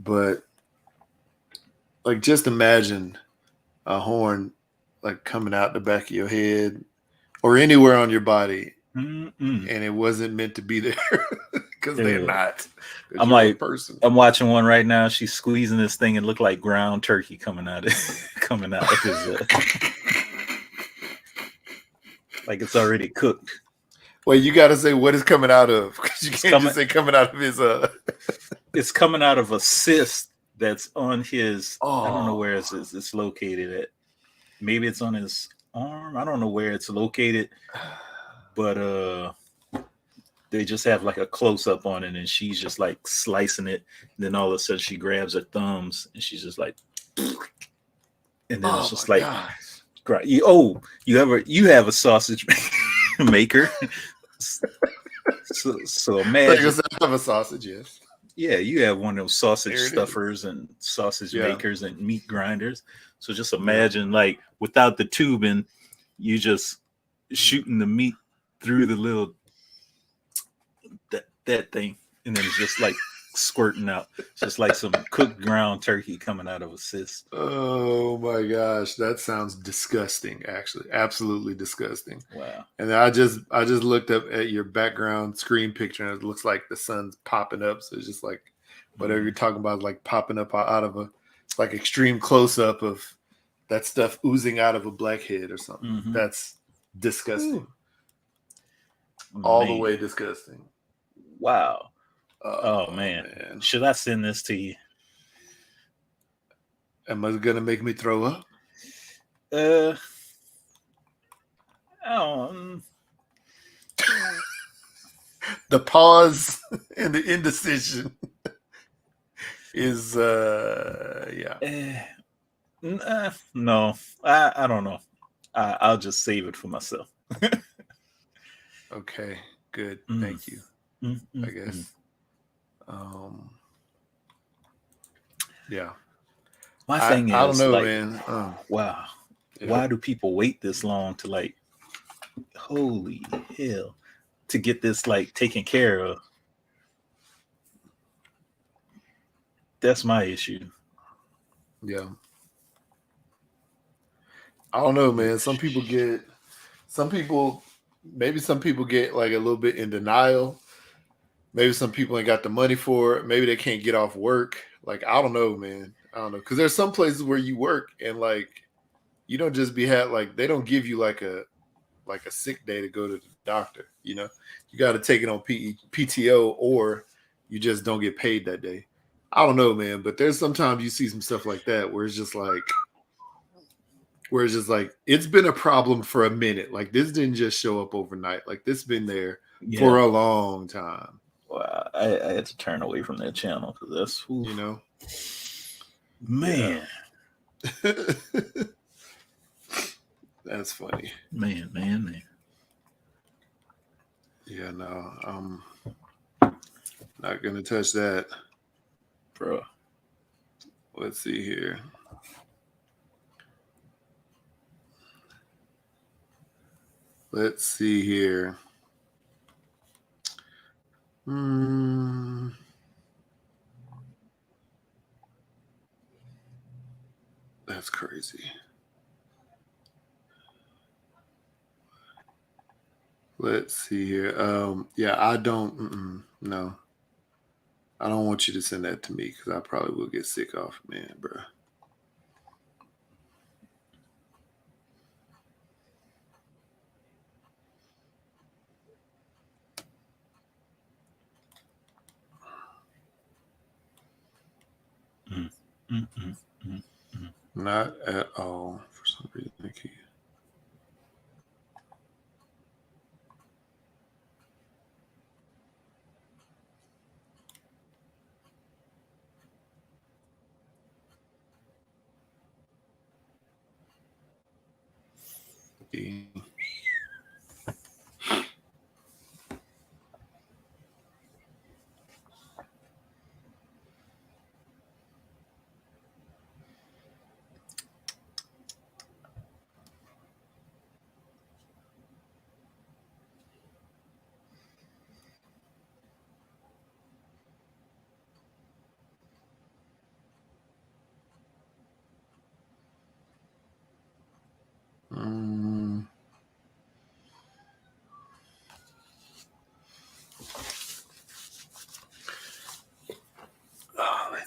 but like just imagine a horn like coming out the back of your head or anywhere on your body, and it wasn't meant to be there because they're not. I'm like, person. I'm watching one right now. She's squeezing this thing and look like ground turkey coming out of his. Like it's already cooked. Well, you got to say what is coming out of, because you can't just say coming out of his. It's coming out of a cyst that's on his. I don't know where it's located at. Maybe it's on his arm. I don't know where it's located, but they just have like a close up on it, and she's just like slicing it. And then all of a sudden, she grabs her thumbs, and she's just like, and then it's just like, you have a sausage maker. So imagine I have a sausage, yes. Yeah, you have one of those sausage stuffers and sausage makers and meat grinders. So just imagine, like, without the tubing, you just shooting the meat through the little that thing, and then it's just like squirting out. It's just like some cooked ground turkey coming out of a cyst. Oh my gosh, that sounds disgusting. Actually, absolutely disgusting. Wow. And I just looked up at your background screen picture, and it looks like the sun's popping up. So it's just like whatever you're talking about, like popping up out of it's like extreme close up of that stuff oozing out of a blackhead or something. Mm-hmm. That's disgusting. All the way disgusting. Wow. Oh man. Should I send this to you? Am I gonna make me throw up? The pause and the indecision is no, I don't know. I'll just save it for myself. Okay, good. Thank you. I guess. Yeah. My thing is, I don't know, like, man. Wow. Yeah. Why do people wait this long to, like, holy hell, to get this, like, taken care of? That's my issue. Yeah. I don't know, man. Maybe some people get like a little bit in denial. Maybe some people ain't got the money for it. Maybe they can't get off work. Like, I don't know, man. I don't know. Because there's some places where you work and like you don't just they don't give you like a sick day to go to the doctor. You know, you got to take it on PTO, or you just don't get paid that day. I don't know, man. But there's sometimes you see some stuff like that where it's just like it's been a problem for a minute. Like, this didn't just show up overnight. Like, this been there for a long time. Wow, I had to turn away from that channel for this. You know, man. Yeah. That's funny. Man. Yeah, no, I'm not gonna touch that, bro. Let's see here. That's crazy. Let's see here. Yeah, I don't. No, I don't want you to send that to me because I probably will get sick off, man, bro. Not at all. For some reason, I can't.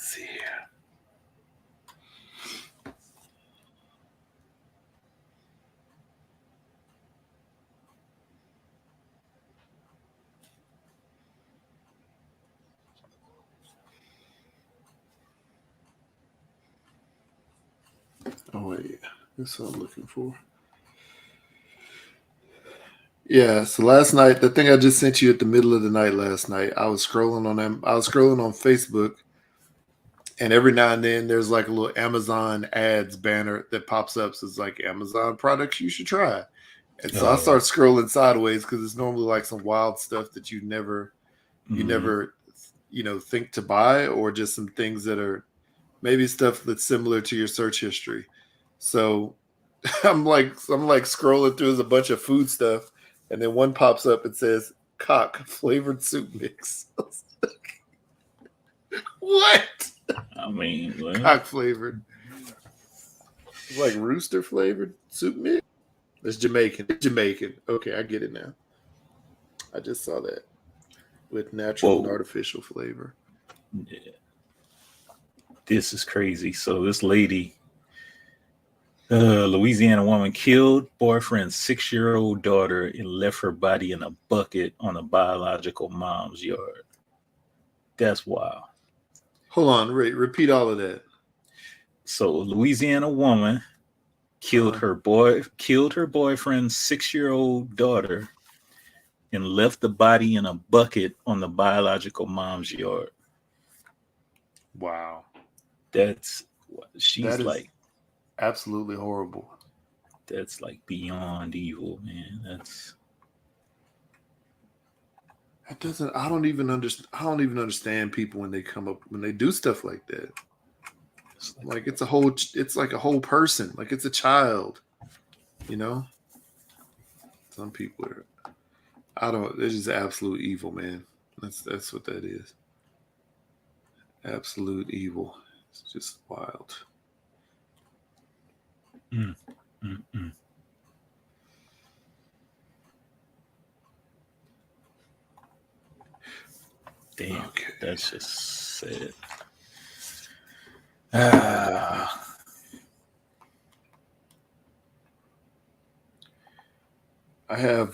see here. Oh wait, that's what I'm looking for. Yeah, so last night, the thing I just sent you at the middle of the night last night, I was scrolling on them. I was scrolling on Facebook, and every now and then there's like a little Amazon ads banner that pops up. So it's like Amazon products you should try. And so I start scrolling sideways because it's normally like some wild stuff that you never, think to buy, or just some things that are maybe stuff that's similar to your search history. So I'm like scrolling through, there's a bunch of food stuff, and then one pops up and says cock flavored soup mix. What? I mean, Cock flavored. It's like rooster flavored soup mix. It's Jamaican. It's Jamaican. Okay, I get it now. I just saw that with natural and artificial flavor. Yeah. This is crazy. So this lady, Louisiana woman, killed boyfriend's 6-year-old daughter and left her body in a bucket on a biological mom's yard. That's wild. Hold on, repeat all of that. So Louisiana woman killed her boyfriend's 6-year-old daughter and left the body in a bucket on the biological mom's yard. Wow. She's like absolutely horrible. That's like beyond evil, man. I don't even understand people when they do stuff like that. It's like a whole person, like it's a child, Some people they're just absolute evil, man. That's what that is. Absolute evil. It's just wild. Damn, okay. That's just sad. I have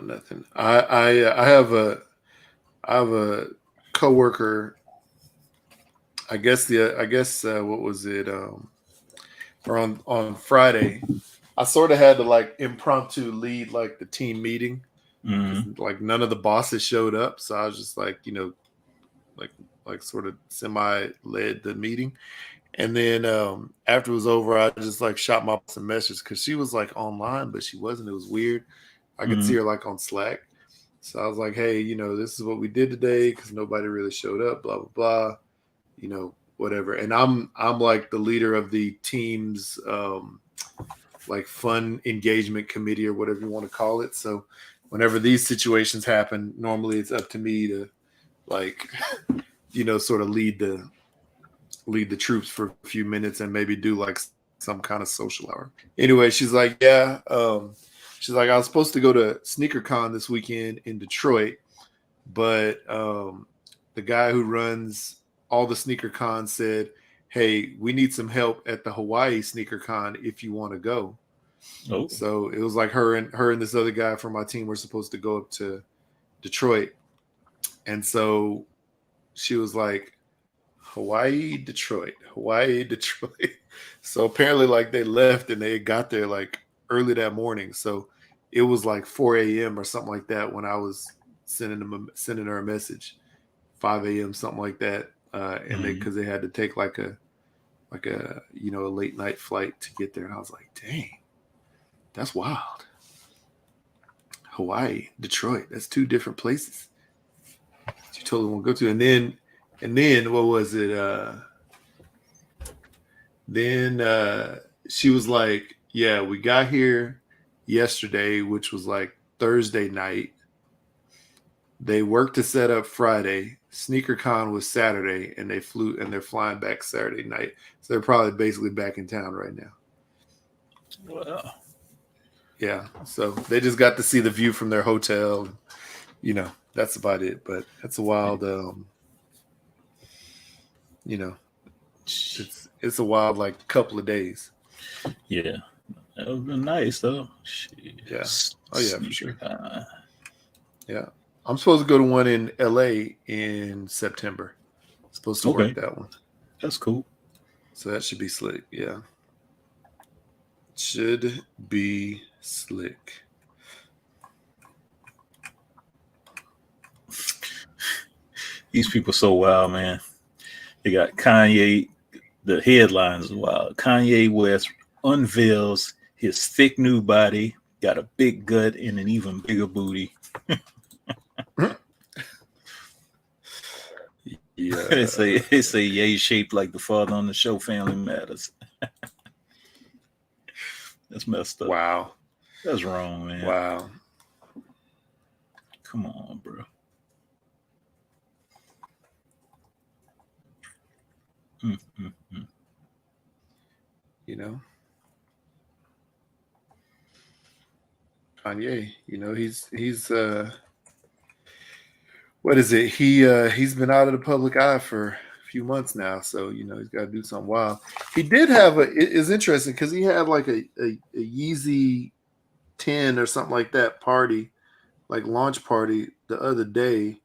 nothing. I have a coworker. I guess what was it? Or on Friday, I sort of had to like impromptu lead like the team meeting. Like none of the bosses showed up, so I was just like, like sort of semi led the meeting. And then after it was over, I just like shot my boss a message because she was like online, but she wasn't. It was weird. I could see her like on Slack. So I was like, hey, this is what we did today because nobody really showed up, blah, blah, blah, whatever. And I'm like the leader of the team's like fun engagement committee or whatever you want to call it. So whenever these situations happen, normally it's up to me to like, sort of lead the troops for a few minutes and maybe do like some kind of social hour. Anyway, she's like, yeah. She's like, I was supposed to go to SneakerCon this weekend in Detroit, but the guy who runs all the SneakerCon said, hey, we need some help at the Hawaii SneakerCon if you want to go. Oh. So it was like her and this other guy from my team were supposed to go up to Detroit. And so she was like, Hawaii, Detroit. So apparently like they left and they got there like early that morning. So it was like 4 a.m. or something like that when I was sending her a message, 5 a.m., something like that. And because they had to take like a late night flight to get there. And I was like, dang, that's wild. Hawaii, Detroit, that's two different places you totally want to go to. And then what was it? Then she was like, yeah, we got here yesterday, which was like Thursday night. They worked to set up Friday. SneakerCon was Saturday, and they flew, and they're flying back Saturday night. So they're probably basically back in town right now. Wow. Yeah. So they just got to see the view from their hotel. you know, that's about it. But that's a wild, you know, it's a wild like couple of days. Yeah, that would be nice though. Yeah. Oh yeah, for Sneaker sure. time. Yeah. I'm supposed to go to one in LA in September. Supposed to work Okay, that one. that's cool. So that should be slick. Yeah. Should be slick. These people so wild, man. They got Kanye. The headlines are wild. Kanye West unveils his thick new body, got a big gut and an even bigger booty. Yeah. They say Ye shaped like the father on the show Family Matters. That's messed up. Wow. That's wrong, man. Wow. Come on, bro. Mm-hmm. You know, Kanye, you know, he's what is it? He's been out of the public eye for a few months now, so you know he's got to do something wild. He did have it's interesting because he had like a Yeezy 10 or something like that party, like launch party the other day,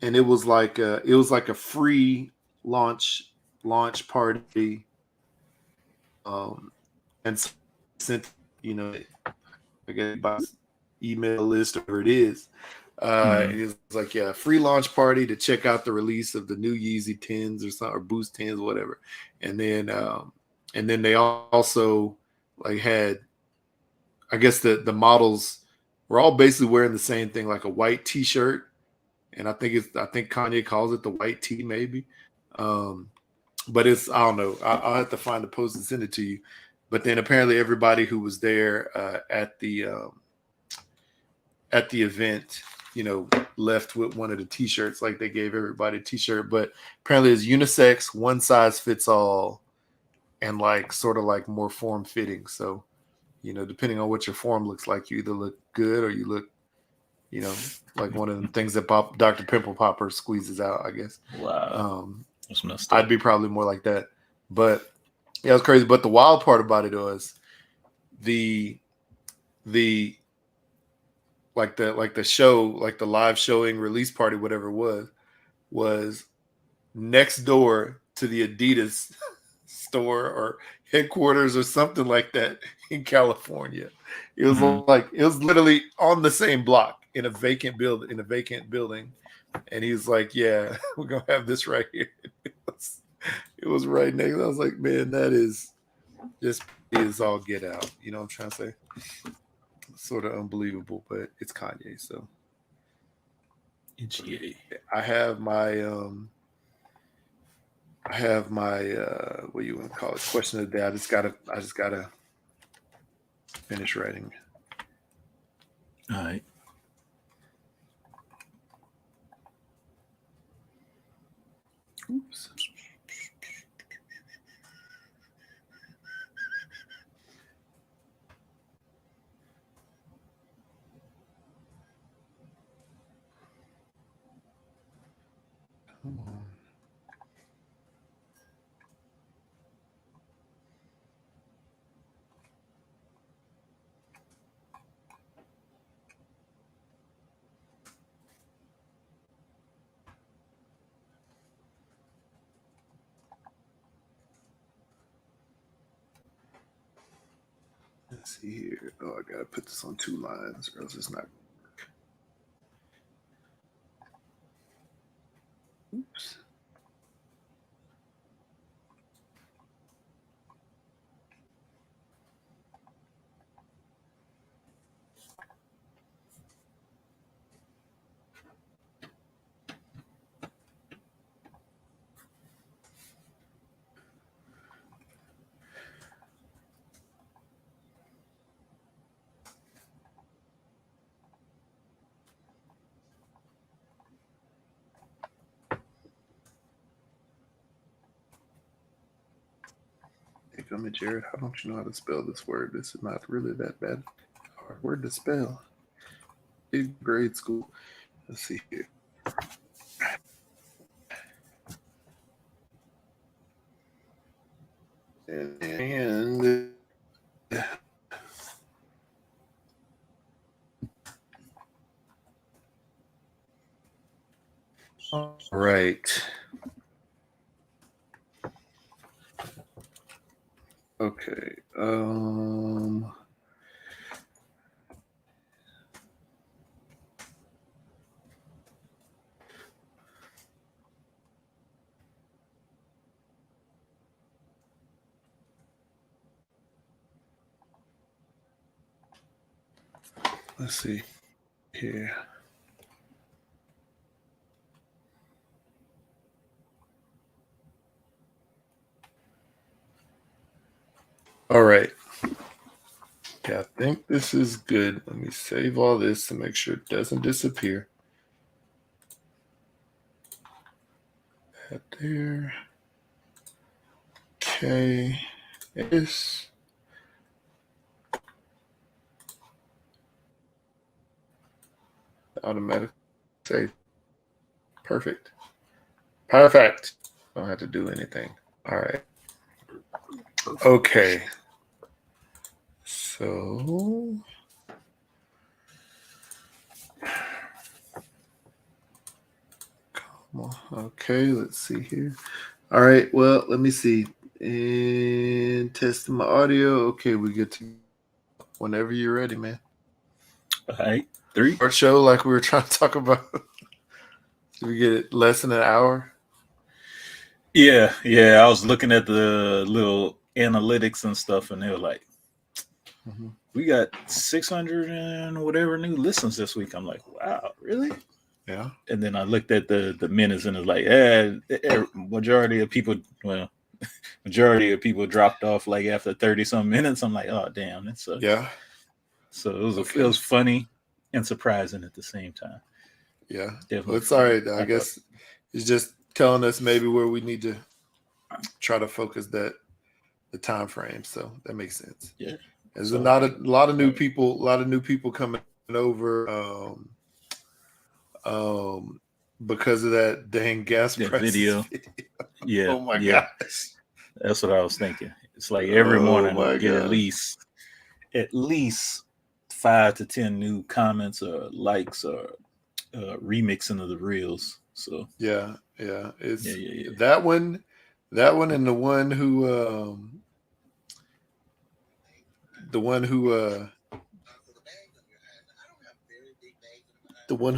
and it was like a free launch party, um, and sent, you know, I guess by email list or whatever it is. Mm-hmm. And it was like, yeah, free launch party to check out the release of the new Yeezy 10s or something, or Boost 10s, or whatever. And then they also like had, I guess the models were all basically wearing the same thing, like a white T-shirt, and I think Kanye calls it the white tee maybe. Um, but it's, I don't know. I'll have to find the post and send it to you. But then apparently everybody who was there at the event, you know, left with one of the T-shirts. Like they gave everybody a T-shirt, but apparently it's unisex, one size fits all, and like sort of like more form fitting. So, you know, depending on what your form looks like, you either look good or you look, you know, like one of the things that Dr. Pimple Popper squeezes out, I guess. Wow. That's messed up. I'd be probably more like that. But yeah, it was crazy. But the wild part about it was the the like the show, like the live showing release party, whatever it was next door to the Adidas store or headquarters or something like that in California. It was like it was literally on the same block in a vacant building. And he was like, "Yeah, we're gonna have this right here." It was right next. I was like, "Man, that is just is all get out." You know what I'm trying to say? Sort of unbelievable, but it's Kanye, so I have my what do you want to call it? Question of the day. I just gotta finish writing. All right. Oops. Come on. Let's see here. Oh, I gotta put this on 2 lines, or else it's not. Oops. Hey, come in, Jared. How don't you know how to spell this word? This is not really that bad. Hard word to spell. grade school. Let's see here. And all right. Okay. Let's see here. All right. Okay, I think this is good. Let me save all this to make sure it doesn't disappear. That there. Okay. This. Automatic save. Perfect. Perfect. Don't have to do anything. All right. Okay. So come on. Okay, let's see here. All right. Well, let me see. And testing my audio. Okay, we get to whenever you're ready, man. All right. 3. Our show, like we were trying to talk about. Did we get it less than an hour? Yeah. I was looking at the little analytics and stuff, and they were like, we got 600 and whatever new listens this week. I'm like, wow, really? Yeah. And then I looked at the minutes, and it's like, majority of people dropped off like after 30 some minutes. I'm like, oh damn, that sucks. Yeah. So it was funny and surprising at the same time. Yeah. Definitely. Well, it's all right. I guess it's just telling us maybe where we need to try to focus the time frame. So that makes sense. Yeah. There's a lot of new people coming over because of that dang gas price video. Yeah. Oh my gosh. That's what I was thinking. It's like every morning I get God. at least 5 to 10 new comments or likes or remixing of the reels. So yeah. It's that one and the one who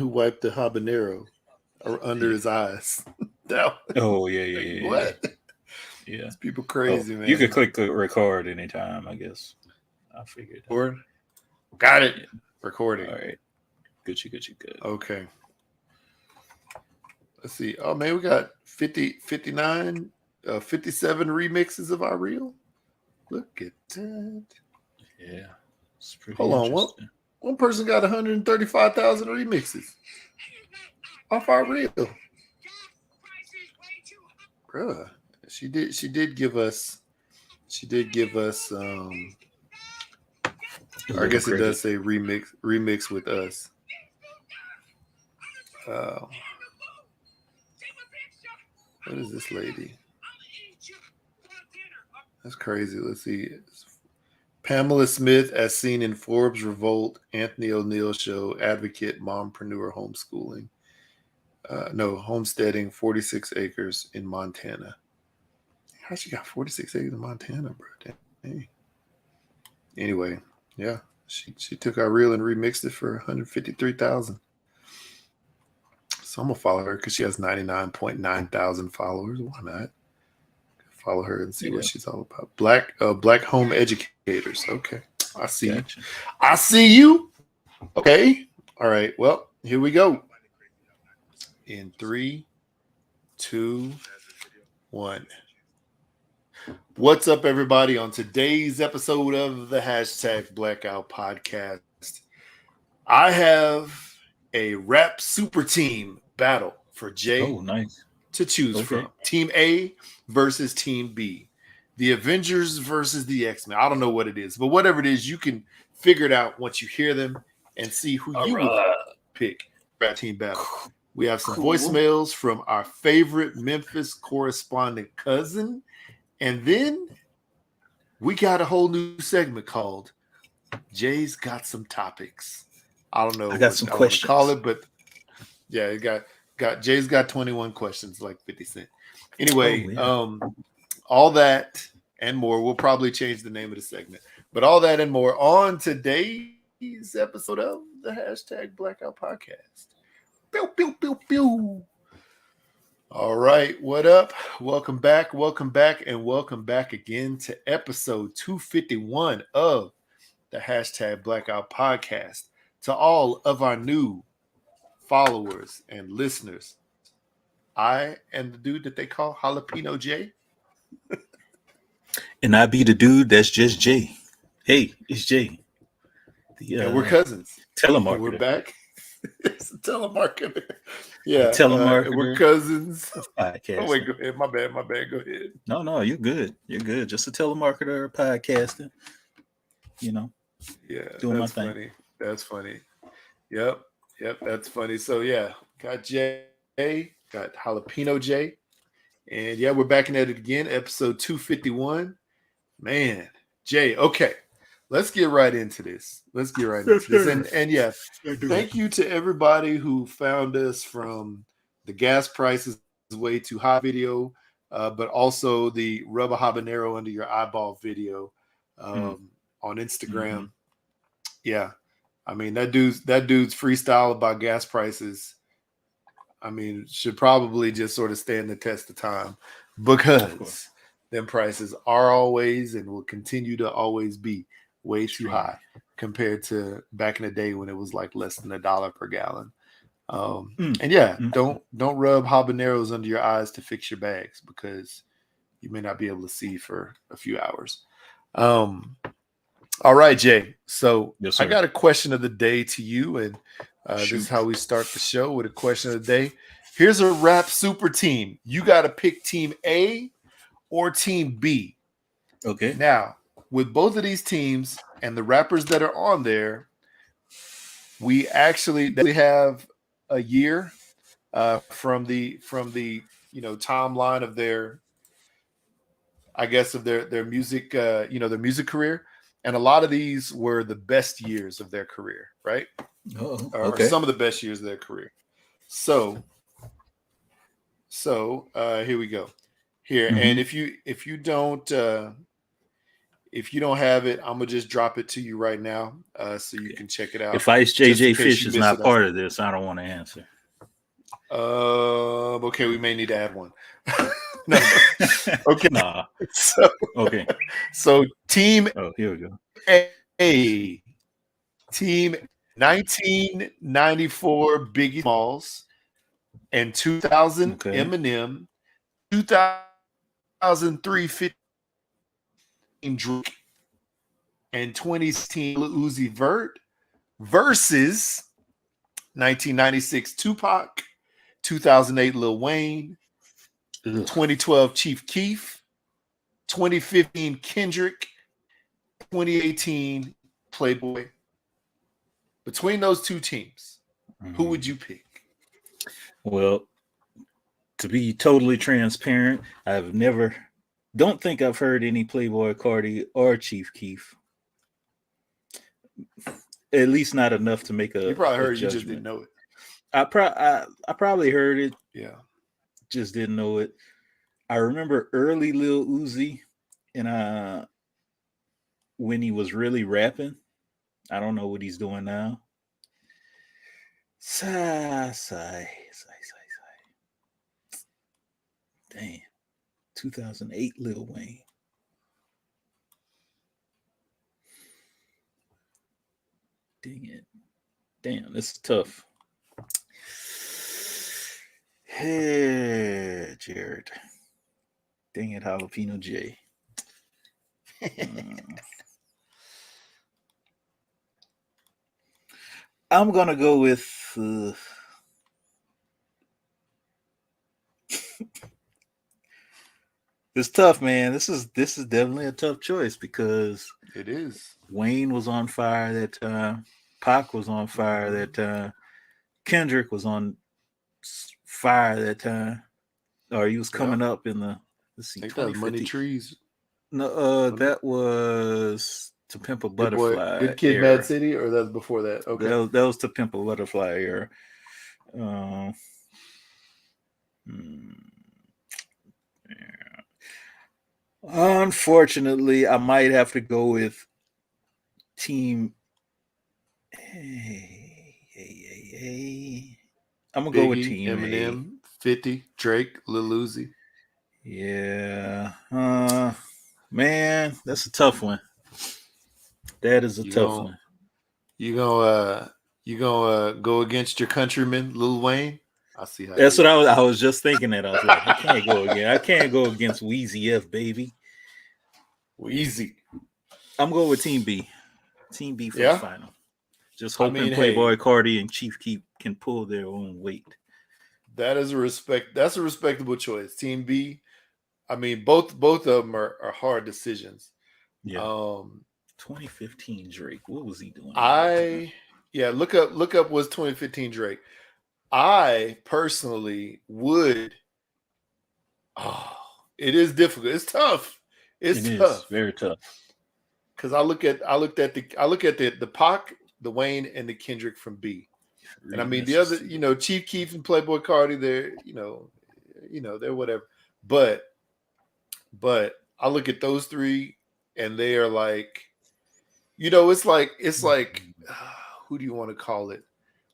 wiped the habanero under his eyes. Yeah. What? Yeah. It's people crazy, man. You could click record anytime, I guess. I figured. Record. Got it. Yeah. Recording. All right. Good. Okay. Let's see. Oh man, we got 57 remixes of our reel. Look at that. Yeah. It's pretty Hold on. One person got 135,000 remixes off our reel. Bruh. She did give us I guess it does say remix with us. What is this lady? That's crazy. Let's see. Pamela Smith, as seen in Forbes Revolt, Anthony O'Neill Show, Advocate, Mompreneur, Homeschooling. Homesteading, 46 acres in Montana. How she got 46 acres in Montana, bro? Dang. Anyway, yeah. She took our reel and remixed it for 153,000. So I'm gonna follow her because she has 99.9 thousand followers. Why not? Follow her and see what she's all about. Black home educators. Okay. I see you. I see you. Okay. All right. Well, here we go. In 3, 2, 1. What's up, everybody? On today's episode of the #Blackout podcast, I have a rap super team battle for Jay to choose from. Team A versus Team B. The Avengers versus the X-Men. I don't know what it is, but whatever it is, you can figure it out once you hear them and see who All you would right. pick rap team battle. We have some Cool. voicemails from our favorite Memphis correspondent cousin, and then we got a whole new segment called Jay's Got Some Topics. I don't know I got what some I want to call questions. it, but yeah, it got Jay's got 21 questions, like 50 Cent. Anyway, all that and more. We'll probably change the name of the segment, but all that and more on today's episode of the hashtag Blackout Podcast. Pew, pew, pew, pew. All right, what up? Welcome back, and welcome back again to episode 251 of the hashtag Blackout Podcast. To all of our new followers and listeners, I am the dude that they call Jalapeno J. And I be the dude that's just Jay. Hey, it's Jay. And we're cousins. Telemarketer. And we're back. It's a telemarketer. Yeah. Telemarketer. We're cousins. Podcast. Oh, wait, go ahead. My bad. Go ahead. No, you're good. You're good. Just a telemarketer, podcasting. You know. Yeah. Doing that's my thing. Funny. That's funny. Yep. That's funny. So, yeah. Got Jay. Got Jalapeno J. And, yeah, we're back at it again. Episode 251. Man. Jay. Okay. Let's get right into this. And yeah, thank you to everybody who found us from the gas prices way too high video, but also the rub a habanero under your eyeball video on Instagram. Mm-hmm. Yeah, I mean that dude's freestyle about gas prices. I mean, should probably just sort of stand the test of time because them prices are always and will continue to always be way too high compared to back in the day when it was like less than $1 per gallon. And yeah, don't rub habaneros under your eyes to fix your bags because you may not be able to see for a few hours. All right, Jay. So yes, I got a question of the day to you, and this is how we start the show with a question of the day. Here's a rap super team. You got to pick team A or team B. Okay. Now, with both of these teams and the rappers that are on there, we actually have a year from the timeline of their, I guess, of their music their music career, and a lot of these were the best years of their career, right? Or some of the best years of their career. So here we go. Here, and if you don't have it, I'm gonna just drop it to you right now, so you can check it out. If Ice JJ Fish is not part of this, I don't want to answer. Okay, we may need to add one. No. Okay. Nah. So team. Oh, here we go. A. Team 1994 Biggie Smalls and 2000 Eminem, 2003 15 Drake, and 2016 Lil Uzi Vert versus 1996 Tupac, 2008 Lil Wayne, 2012 Chief Keef, 2015 Kendrick, 2018 Playboi. Between those two teams, who would you pick? Well, to be totally transparent, don't think I've heard any Playboi Carti or Chief Keef. At least not enough to make a. You probably heard it, you just didn't know it. I probably heard it. Yeah. Just didn't know it. I remember early Lil Uzi and when he was really rapping. I don't know what he's doing now. Sigh. Damn. 2008 Lil Wayne. Dang it. Damn, this is tough. Hey, Jared. Dang it, Jalapeno J. I'm gonna go with it's tough, man. This is definitely a tough choice because it is. Wayne was on fire that time. Pac was on fire that time. Kendrick was on fire that time. Or he was coming up in the, let's see, I think that was Money 2050. Trees. No, that was To Pimp a Butterfly. Good Kid, era. Mad City, or that was before that? Okay, that was To Pimp a Butterfly era. Yeah. Unfortunately, I might have to go with Team. Hey. I'm gonna go with Biggie, Team Eminem, 50, Drake, Lil Uzi. Yeah. Man, that's a tough one. That is a tough one. You gonna go against your countryman, Lil Wayne? I see how. That's what I was just thinking. That I was like, I can't go again. I can't go against Weezy F, baby. Weezy. I'm going with Team B. Team B for the final. Just hoping Playboi, Carti, and Chief Keef can pull their own weight. That's a respectable choice. Team B. I mean, both of them are hard decisions. Yeah. 2015 Drake. What was he doing? Look up what's 2015 Drake. I personally would. Oh, it is difficult. It's tough. It's tough. Very tough. Because I looked at the Pac, the Wayne, and the Kendrick from B. And I mean the other, Chief Keef and Playboi Carti, they're, they're whatever. But I look at those three, and they are like, it's like who do you want to call it?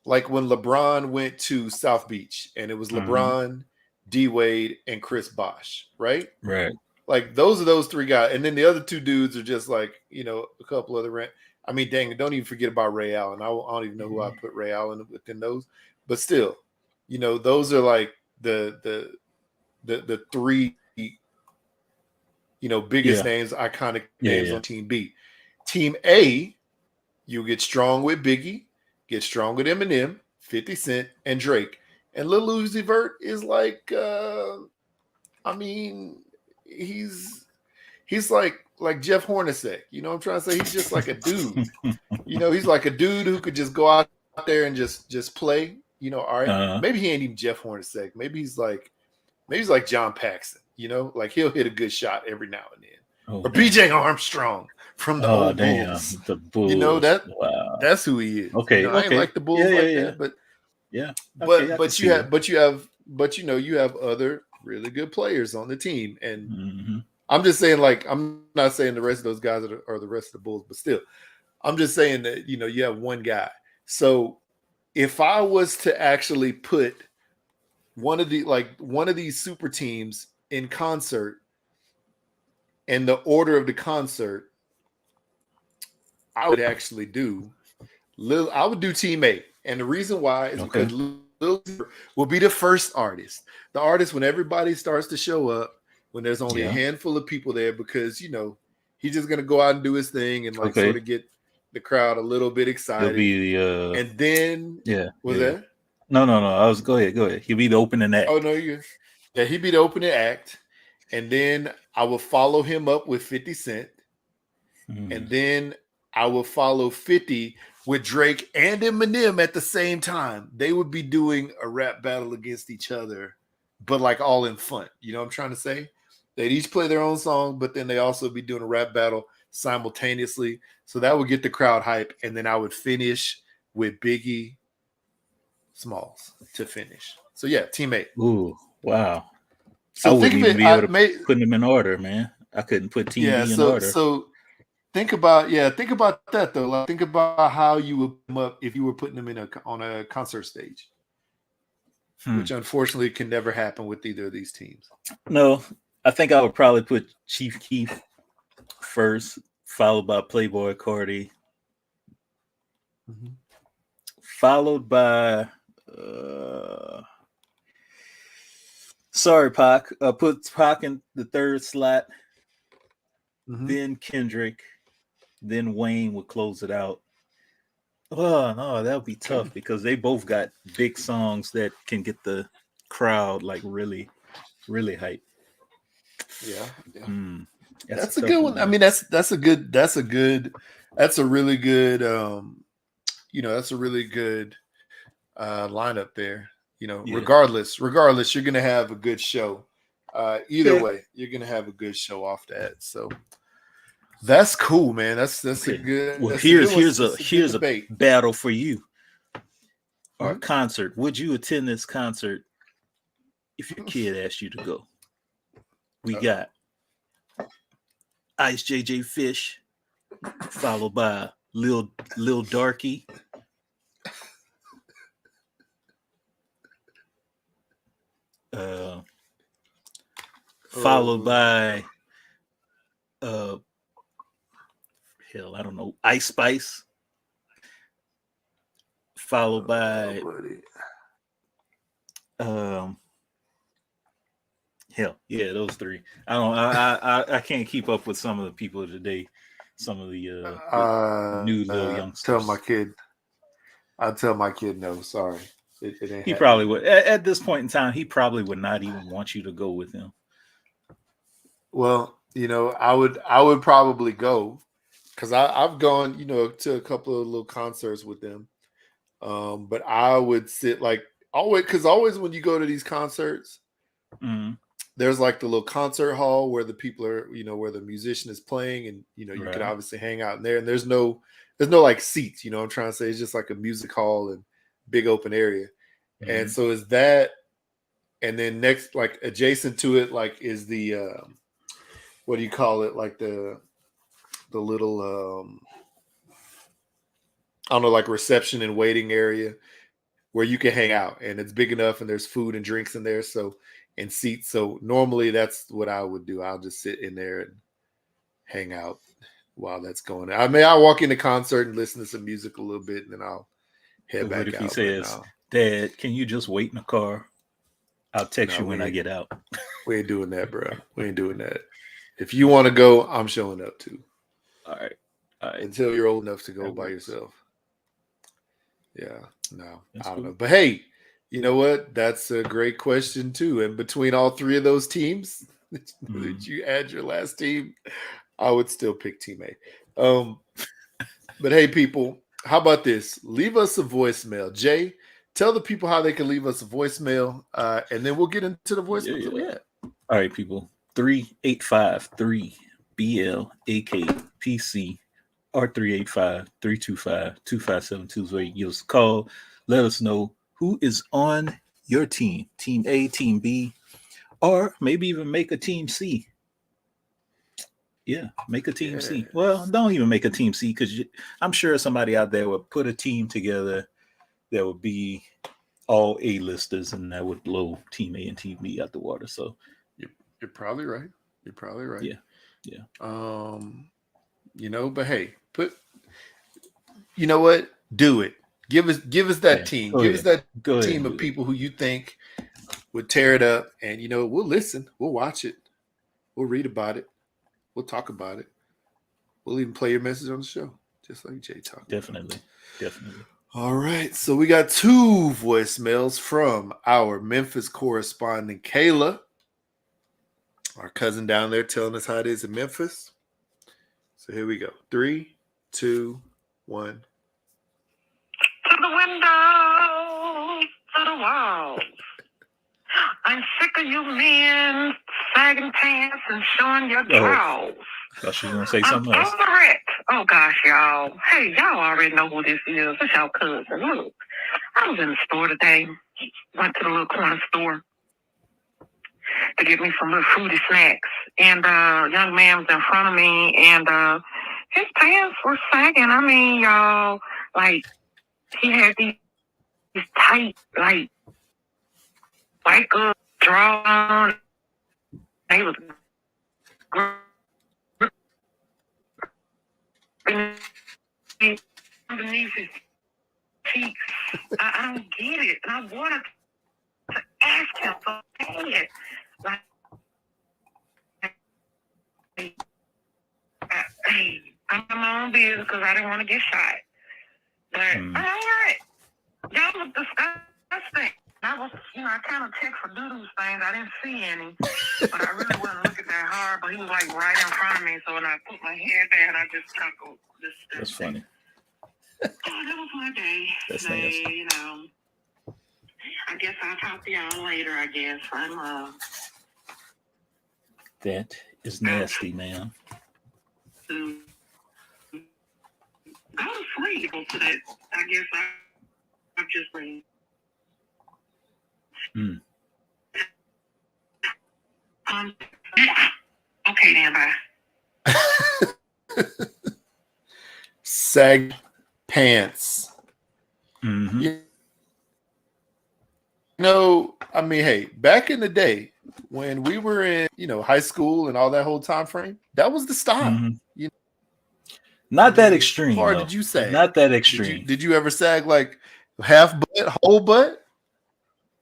Like when LeBron went to South Beach, and it was LeBron, D Wade, and Chris Bosh, right? Right. Like those are those three guys, and then the other two dudes are just like, a couple other. I mean, dang, don't even forget about Ray Allen. I don't even know who I put Ray Allen within those, but still, those are like the three, biggest names, iconic names on Team B. Team A, you get strong with Biggie, get strong with Eminem, 50 Cent, and Drake. And Lil Uzi Vert is like, he's like Jeff Hornacek. You know what I'm trying to say? He's just like a dude. He's like a dude who could just go out there and just play. All right. Maybe he ain't even Jeff Hornacek. Maybe he's like John Paxson. Like he'll hit a good shot every now and then. Or BJ Armstrong from the old Bulls. The Bulls. That's who he is. Okay. I ain't like the Bulls that, but you have other really good players on the team, and I'm just saying, like, I'm not saying the rest of those guys are the rest of the Bulls, but still, I'm just saying that you have one guy. So if I was to actually put one of these super teams in concert, and the order of the concert, I would actually do Team A. And the reason why is because Lil will be the first artist. The artist when everybody starts to show up, when there's only a handful of people there, because he's just gonna go out and do his thing and sort of get the crowd a little bit excited. And then that? No. I was go ahead. He'll be the opening act. Oh no, he'd be the opening act. And then I will follow him up with 50 Cent. And then I will follow 50 with Drake and Eminem at the same time. They would be doing a rap battle against each other, but like all in fun. You know what I'm trying to say? They'd each play their own song, but then they also be doing a rap battle simultaneously. So that would get the crowd hype. And then I would finish with Biggie Smalls to finish. So yeah, Team A. Ooh, wow. So I wouldn't even be able to put them in order, man. I couldn't put Team B in order. So think about that though. Like think about how you would put them up if you were putting them on a concert stage, which unfortunately can never happen with either of these teams. No, I think I would probably put Chief Keef first, followed by Playboi Carti, followed by sorry, Pac. Put Pac in the third slot. Then Kendrick, then Wayne would close it out. Oh no, that would be tough because they both got big songs that can get the crowd like really, really hype. Yeah. That's a good one. I mean, that's a really good that's a really good lineup there. Yeah. Regardless, you're gonna have a good show. Either way, you're gonna have a good show off that. So that's cool, man. That's Okay. a good. Well, That's a good one. here's That's a debate. battle for you. Or Mhm. concert. Would you attend this concert if your kid asked you to go? We got Ice JJ Fish, followed by Lil Darky. Followed by hell, I don't know, Ice Spice. Followed by hell, yeah, those three. I can't keep up with some of the people today. Some of the new little youngsters. I'll tell my kid no. Sorry, it ain't. He probably would. At this point in time, he probably would not even want you to go with him. Well, I would probably go because I've gone, to a couple of little concerts with them. But I would sit like always when you go to these concerts, there's like the little concert hall where the people are, where the musician is playing, and you can obviously hang out in there. And there's no like seats. I'm trying to say it's just like a music hall and big open area. And so is that, and then next, like adjacent to it, like is the what do you call it? Like the little I don't know, like reception and waiting area where you can hang out, and it's big enough, and there's food and drinks in there, and seats. So normally that's what I would do. I'll just sit in there and hang out while that's going on. I mean, I'll walk in the concert and listen to some music a little bit, and then I'll head back out. What if he says, "Dad, can you just wait in the car? I'll text you when I get out." We ain't doing that, bro. We ain't doing that. If you want to go, I'm showing up too. All right. Until you're old enough to go by yourself. Yeah, no, I don't know. But hey, you know what? That's a great question too. And between all three of those teams, did you add your last team? I would still pick Team A. But hey, people, how about this? Leave us a voicemail. Jay, tell the people how they can leave us a voicemail, and then we'll get into the voicemails that we had. All right, people. 385-3BLAKPC or 385-325-2572 is where you give us a call. Let us know who is on your team. Team A, Team B, or maybe even make a Team C. Yeah, make a Team C. Well, don't even make a Team C, because I'm sure somebody out there would put a team together that would be all A-listers, and that would blow Team A and Team B out the water. So you're probably right. Yeah. But hey, you know what? Do it. Give us that team. Give us that team of people who you think would tear it up, and we'll listen. We'll watch it. We'll read about it. We'll talk about it. We'll even play your message on the show, just like Jay talked. Definitely. All right, so we got 2 voicemails from our Memphis correspondent, Kayla, our cousin down there, telling us how it is in Memphis. So here we go. 3, 2, 1. To the window, to the wall. I'm sick of you men sagging pants and showing your drawers. Thought she was going to say something else. Over it. Oh, gosh, y'all. Hey, y'all already know who this is. It's y'all cousin. Look, I was in the store today. Went to the little corner store to get me some little fruity snacks. And a young man was in front of me, and his pants were sagging. I mean, y'all, like, he had these tight, like, white girl draw on. They was underneath his cheeks. I don't get it. And I wanted to ask him so bad. Like, hey, I'm in my own business because I didn't want to get shot. But all right, y'all look disgusting. I was, I kind of checked for doodoo things. I didn't see any, but I really wasn't looking that hard. But he was like right in front of me, so when I put my head down, I just chuckled. That's funny. that was my day. That's Today, nasty. you know. I guess I'll talk to y'all later. I guess That is nasty, man. to go to sleep today. I guess I've just been. Okay, then bye. Sag pants. Mm-hmm. You know, I mean, hey, back in the day when we were in, high school and all that whole time frame, that was the style. Mm-hmm. Not that extreme. How far though. did you sag? Not that extreme. Did you ever sag like half butt, whole butt?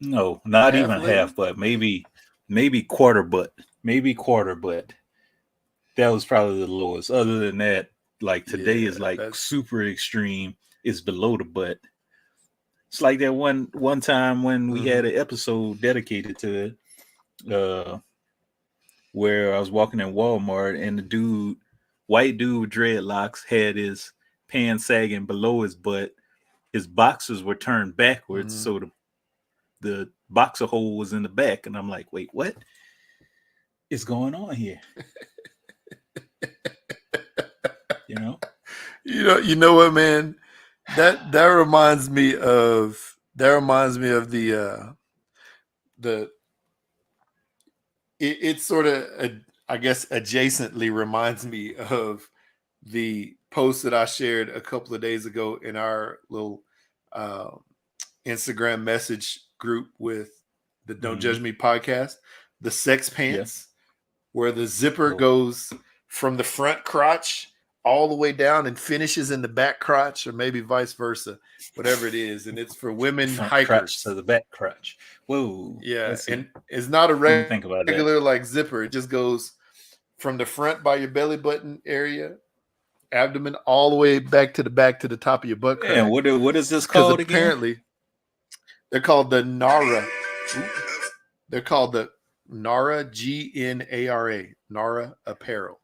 No, not half even leg? half butt. Maybe quarter butt. Maybe quarter butt. That was probably the lowest. Other than that, like today is like super extreme. It's below the butt. It's like that one time when we had an episode dedicated to it, where I was walking in Walmart and the white dude with dreadlocks, had his pants sagging below his butt. His boxers were turned backwards, so the boxer hole was in the back, and I'm like, wait, what is going on here? You know what, man? That reminds me of the it sort of I guess adjacently reminds me of the post that I shared a couple of days ago in our little Instagram message group with the Don't Judge Me podcast, the sex pants, where the zipper goes from the front crotch all the way down and finishes in the back crotch, or maybe vice versa, whatever it is. And it's for women front hikers. Crotch to the back crotch. Whoa. Yeah. And it's not a regular like zipper. It just goes from the front by your belly button area, abdomen, all the way back to the top of your butt crack. And what is this called again? Apparently, they're called the Nara. They're called the Nara, Gnara, Nara apparel.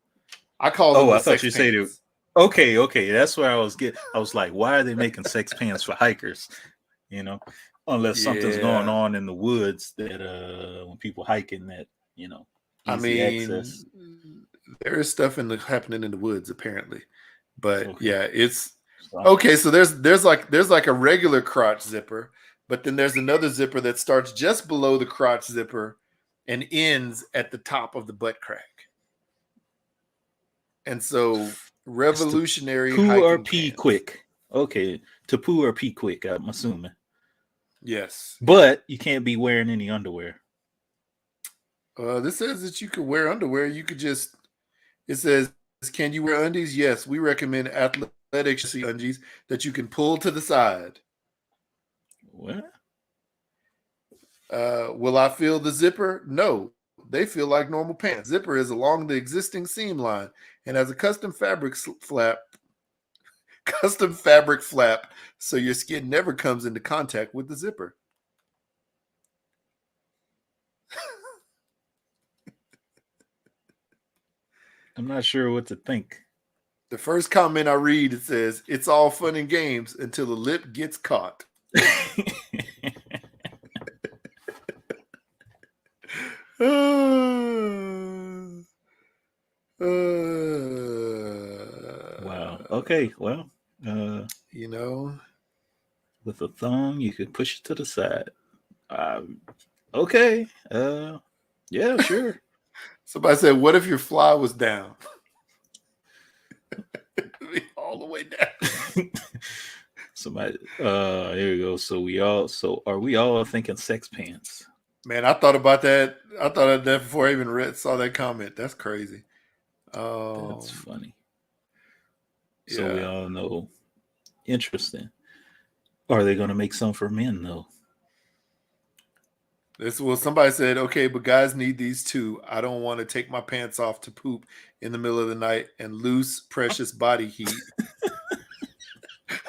I call them. I thought you said it. Okay. That's where I was getting. I was like, why are they making sex pants for hikers? Unless something's going on in the woods that when people hiking that access. There is stuff happening in the woods apparently, but it's okay. So there's like a regular crotch zipper, but then there's another zipper that starts just below the crotch zipper and ends at the top of the butt crack. And so revolutionary poo or pee pants. Quick. Okay, to poo or pee quick, I'm assuming. Yes. But you can't be wearing any underwear. This says that you could wear underwear. You could just, it says, can you wear undies? Yes, we recommend athletic undies that you can pull to the side. What? Will I feel the zipper? No, they feel like normal pants. Zipper is along the existing seam line and has a custom fabric flap, so your skin never comes into contact with the zipper. I'm not sure what to think. The first comment I read, it says, it's all fun and games until the lip gets caught. Wow. Okay. Well, with a thumb, you could push it to the side. Okay. Yeah, sure. Somebody said, what if your fly was down? All the way down. Somebody, here we go. So are we all thinking sex pants? Man, I thought about that. I thought of that before I even saw that comment. That's crazy. That's funny. So we all know. Interesting. Are they going to make some for men though? Somebody said, okay, but guys need these too. I don't want to take my pants off to poop in the middle of the night and lose precious body heat.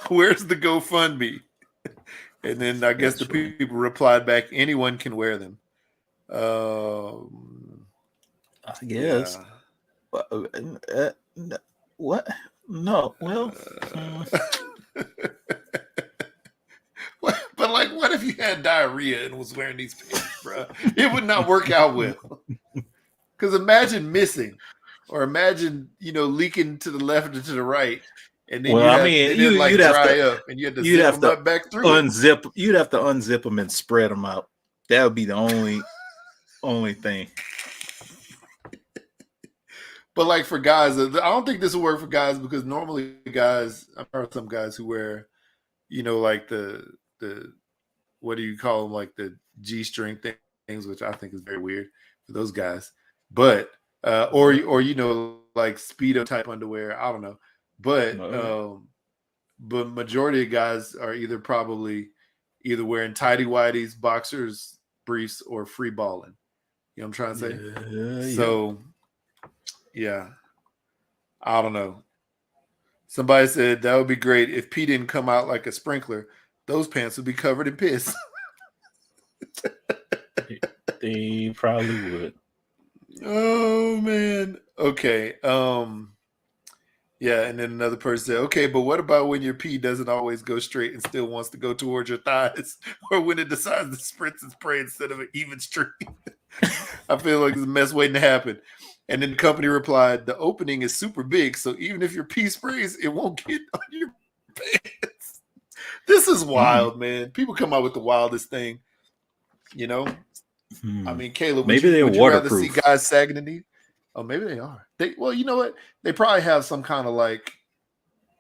Where's the GoFundMe? And then I guess the people replied back, anyone can wear them. I guess. Yeah. What? No. Well, But like, what if you had diarrhea and was wearing these pants, bro? It would not work out well. Because imagine missing, or imagine leaking to the left or to the right, and then Well, I mean, then it like you'd have dry to up, and you had to you'd zip have them to up back through unzip. You'd have to unzip them and spread them out. That would be the only thing. But like for guys, I don't think this will work for guys because normally guys, I've heard some guys who wear, like the what do you call them, like the G-string things, which I think is very weird for those guys. But or like Speedo type underwear. I don't know, but majority of guys are either wearing tighty whities, boxers, briefs, or free balling. You know what I'm trying to say? So. Yeah, I don't know. Somebody said that would be great if pee didn't come out like a sprinkler. Those pants would be covered in piss. They probably would. Oh man. Okay. Yeah, and then another person said, okay, but what about when your pee doesn't always go straight and still wants to go towards your thighs, or when it decides to sprint and spray instead of an even stream? I feel like there's a mess waiting to happen. And then the company replied, the opening is super big, so even if your pee sprays, it won't get on your pants. This is wild, man. People come out with the wildest thing. I mean, Caleb, maybe they're would you rather see waterproof. guys sagging the knee? Oh, maybe they are. Well, you know what? They probably have some kind of like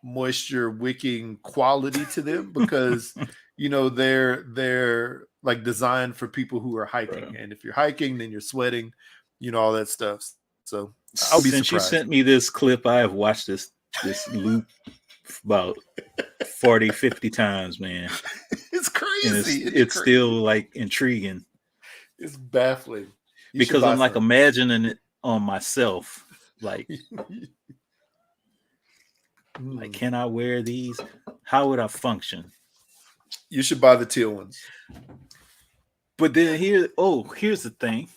moisture wicking quality to them because they're like designed for people who are hiking. Right. And if you're hiking, then you're sweating, all that stuff. So I'll be Since surprised. You sent me this clip, I have watched this loop about 40, 50 times, man. It's crazy. And it's still like intriguing. It's baffling. Because I'm like imagining it on myself. Like, can I wear these? How would I function? You should buy the teal ones. But then here's the thing.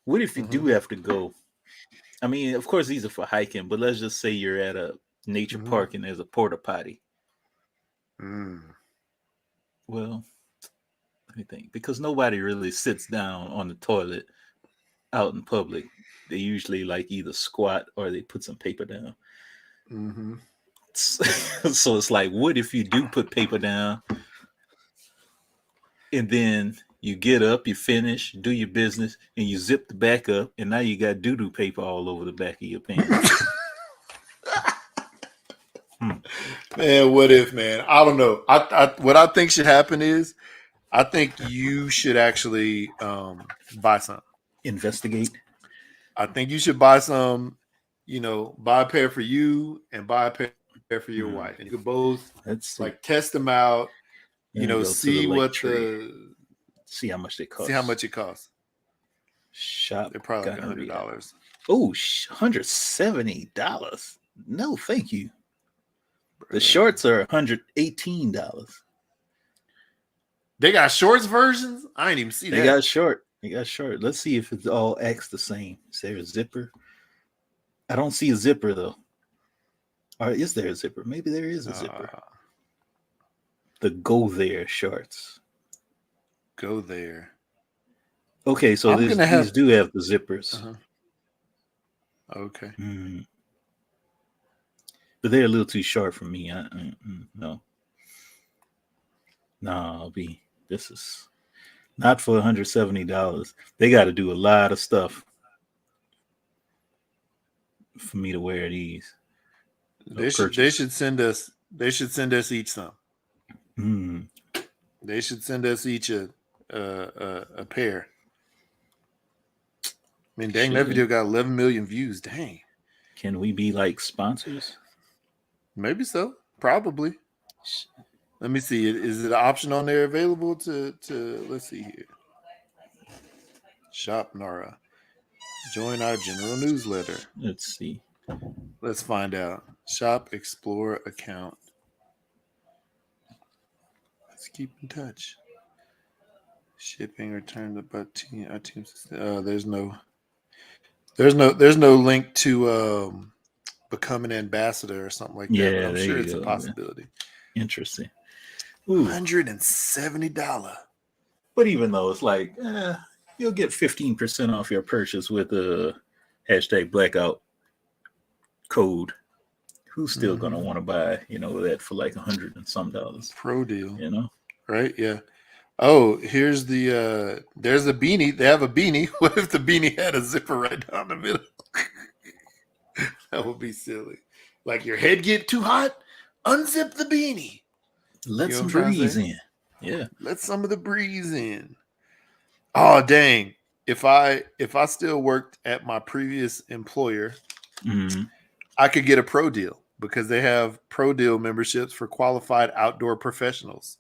What if you do have to go? I mean, of course, these are for hiking, but let's just say you're at a nature park and there's a porta potty. Well, let me think. Because nobody really sits down on the toilet out in public. They usually like either squat or they put some paper down. So it's like, what if you do put paper down and then you get up, you finish, do your business, and you zip the back up, and now you got doo-doo paper all over the back of your pants. Man, what if, man? I don't know. What I think should happen is I think you should actually buy some. Investigate. I think you should buy some, buy a pair for you and buy a pair for your wife. And you can both test them out, see see how much they cost. See how much it costs. Shop. They're probably like $100. Oh, $170. No, thank you. The shorts are $118. They got shorts versions? I ain't even see that. They got short. Let's see if it all acts the same. Is there a zipper? I don't see a zipper though. Or is there a zipper? Maybe there is a zipper. The Go There shorts. Go There. Okay, so these do have the zippers. Okay. But they're a little too short for me. No. This is not for $170. They got to do a lot of stuff for me to wear these. They should send us each some. They should send us each a pair. I mean, dang, that video got 11 million views. Dang. Can we be like sponsors? Maybe so. Probably. Let me see. Is it an option on there available to let's see here. Shop Nara. Join our general newsletter. Let's see. Let's find out. Shop Explore account. Let's keep in touch. Shipping, return the iTunes. There's no link to become an ambassador or something like that. Yeah, But I'm there sure you it's a go, possibility. Interesting. Ooh. $170. But even though it's like, you'll get 15% off your purchase with a hashtag Blackout code. Who's still gonna want to buy, that for like $100 and some dollars? Pro deal, Right? Yeah. Oh, here's the there's a beanie. They have a beanie. What if the beanie had a zipper right down the middle? That would be silly. Like your head get too hot, unzip the beanie. Let some breeze in. Yeah. Let some of the breeze in. Oh dang. If I still worked at my previous employer, I could get a pro deal because they have pro deal memberships for qualified outdoor professionals.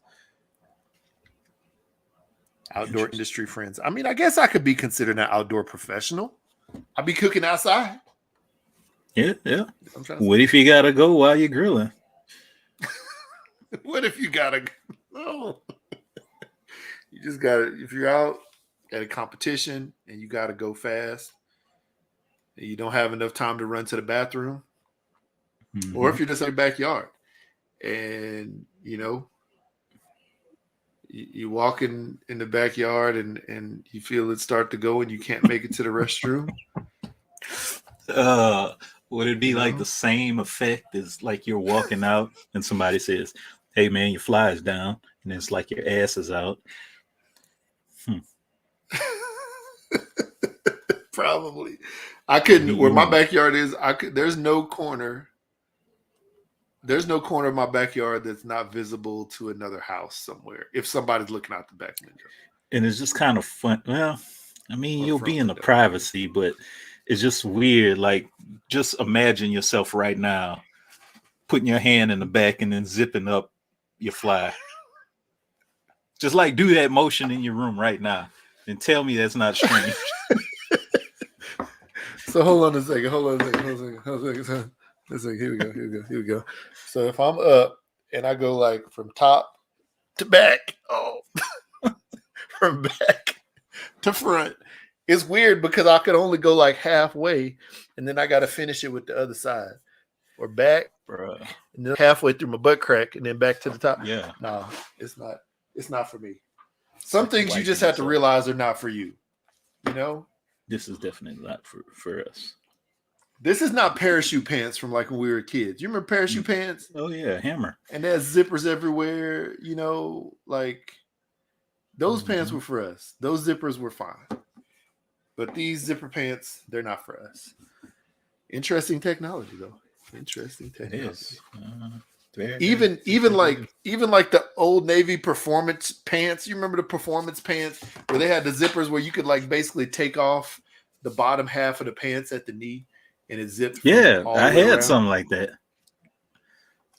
Outdoor industry friends. I mean, I guess I could be considered an outdoor professional. I'd be cooking outside. Yeah. What if you gotta go while you're grilling? What if you gotta no? You just gotta, if you're out at a competition and you gotta go fast and you don't have enough time to run to the bathroom, or if you're just in your backyard and you walk in the backyard and you feel it start to go and you can't make it to the restroom. Would it be like the same effect as like you're walking out and somebody says, "Hey man, your fly is down," and it's like your ass is out? Probably. I couldn't. Where my backyard is, there's no corner. There's no corner of my backyard that's not visible to another house somewhere if somebody's looking out the back window. And it's just kind of fun. Well, I mean, you'll be in the privacy, but it's just weird. Like, just imagine yourself right now putting your hand in the back and then zipping up your fly. Just like do that motion in your room right now and tell me that's not strange. So hold on a second. Here we go. So if I'm up and I go like from top to back, from back to front, it's weird because I could only go like halfway and then I got to finish it with the other side or back, Bruh. And then halfway through my butt crack and then back to the top. Yeah. No, it's not. It's not for me. Some things you just have to realize are not for you. This is definitely not for us. This is not parachute pants from like when we were kids. You remember parachute pants? Oh yeah, hammer. And there's zippers everywhere. Like those pants were for us. Those zippers were fine. But these zipper pants, they're not for us. Interesting technology, though. Interesting technology. It is. Even like the Old Navy performance pants. You remember the performance pants where they had the zippers where you could like basically take off the bottom half of the pants at the knee and it zipped. Yeah, I had something like that.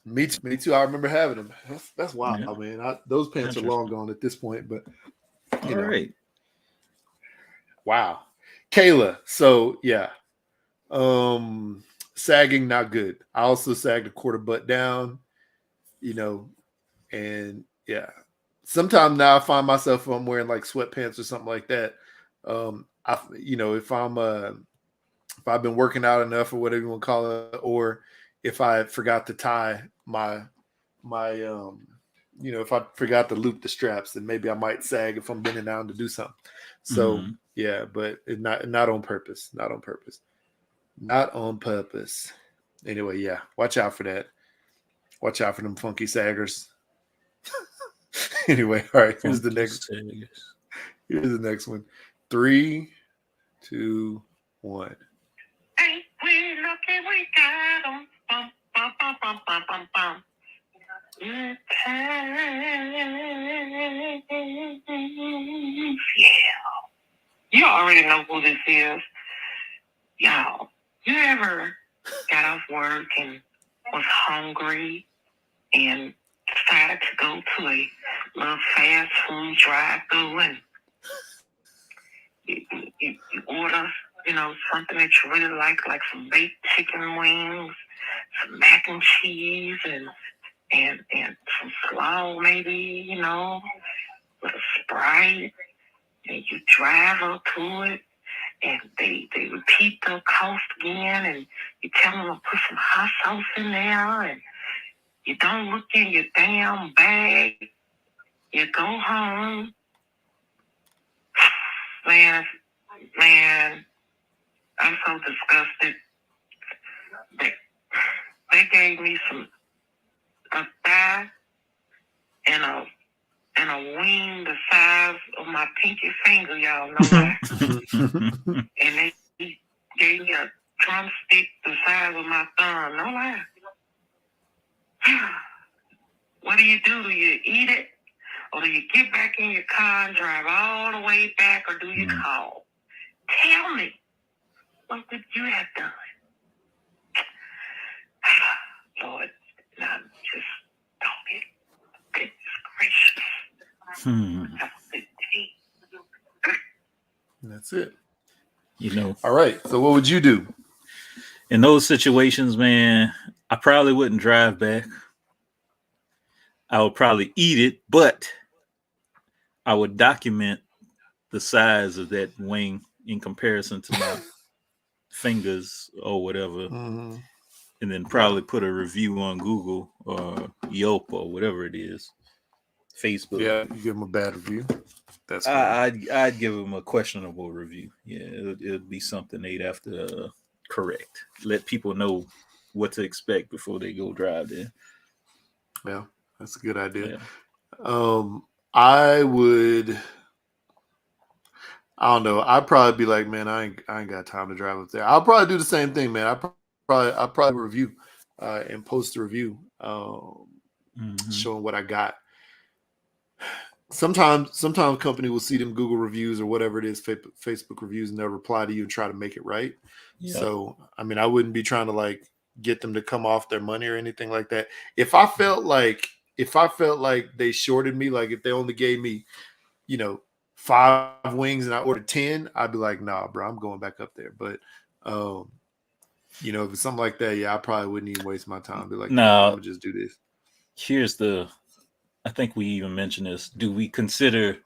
Me too. I remember having them. That's wild, man. Those pants are long gone at this point, but all right. Wow. Kayla. So yeah. Sagging, not good. I also sagged a quarter butt down, and yeah. Sometimes now I find myself if I'm wearing like sweatpants or something like that. If I've been working out enough or whatever you want to call it, or if I forgot to tie my if I forgot to loop the straps, then maybe I might sag if I'm bending down to do something. So yeah, but it's not on purpose. Not on purpose. Not on purpose. Anyway, yeah. Watch out for that. Watch out for them funky saggers. Anyway, all right. Here's the next one. 3, 2, 1. Ain't we lucky we got 'em? Bum, bum, bum, bum, bum, bum, bum. Yeah. You already know who this is. Y'all, you ever got off work and was hungry and decided to go to a little fast food drive-thru and you order, something that you really like some baked chicken wings, some mac and cheese, and some slaw maybe, with a Sprite, and you drive up to it, and they repeat the cost again, and you tell them to put some hot sauce in there, and you don't look in your damn bag. You go home, man. I'm so disgusted. They gave me a thigh and a wing the size of my pinky finger, y'all know that. And they gave me a drumstick the size of my thumb, no lie. What do? Do you eat it? Or do you get back in your car and drive all the way back, or do you call? Tell me, what would you have done? Lord, now just don't get gracious. Have a good day. That's it. You know. All right. So what would you do? In those situations, man, I probably wouldn't drive back. I would probably eat it, but I would document the size of that wing in comparison to my fingers or whatever. Mm-hmm. And then probably put a review on Google or Yelp or whatever it is. Facebook. Yeah, you give them a bad review. That's I'd give them a questionable review. Yeah, it'd be something they'd have to correct. Let people know what to expect before they go drive there. Yeah, that's a good idea. Yeah. I don't know. I'd probably be like, man, I ain't got time to drive up there. I'll probably do the same thing, man. I'll probably review and post a review showing what I got. Sometimes company will see them Google reviews or whatever it is, Facebook reviews, and they'll reply to you and try to make it right. Yeah. So, I mean, I wouldn't be trying to like get them to come off their money or anything like that. If I felt like they shorted me, like if they only gave me, 5 wings and I ordered 10, I'd be like, nah, bro, I'm going back up there. But, if it's something like that, yeah, I probably wouldn't even waste my time. I'd be like, no, I'm gonna just do this. I think we even mentioned this. Do we consider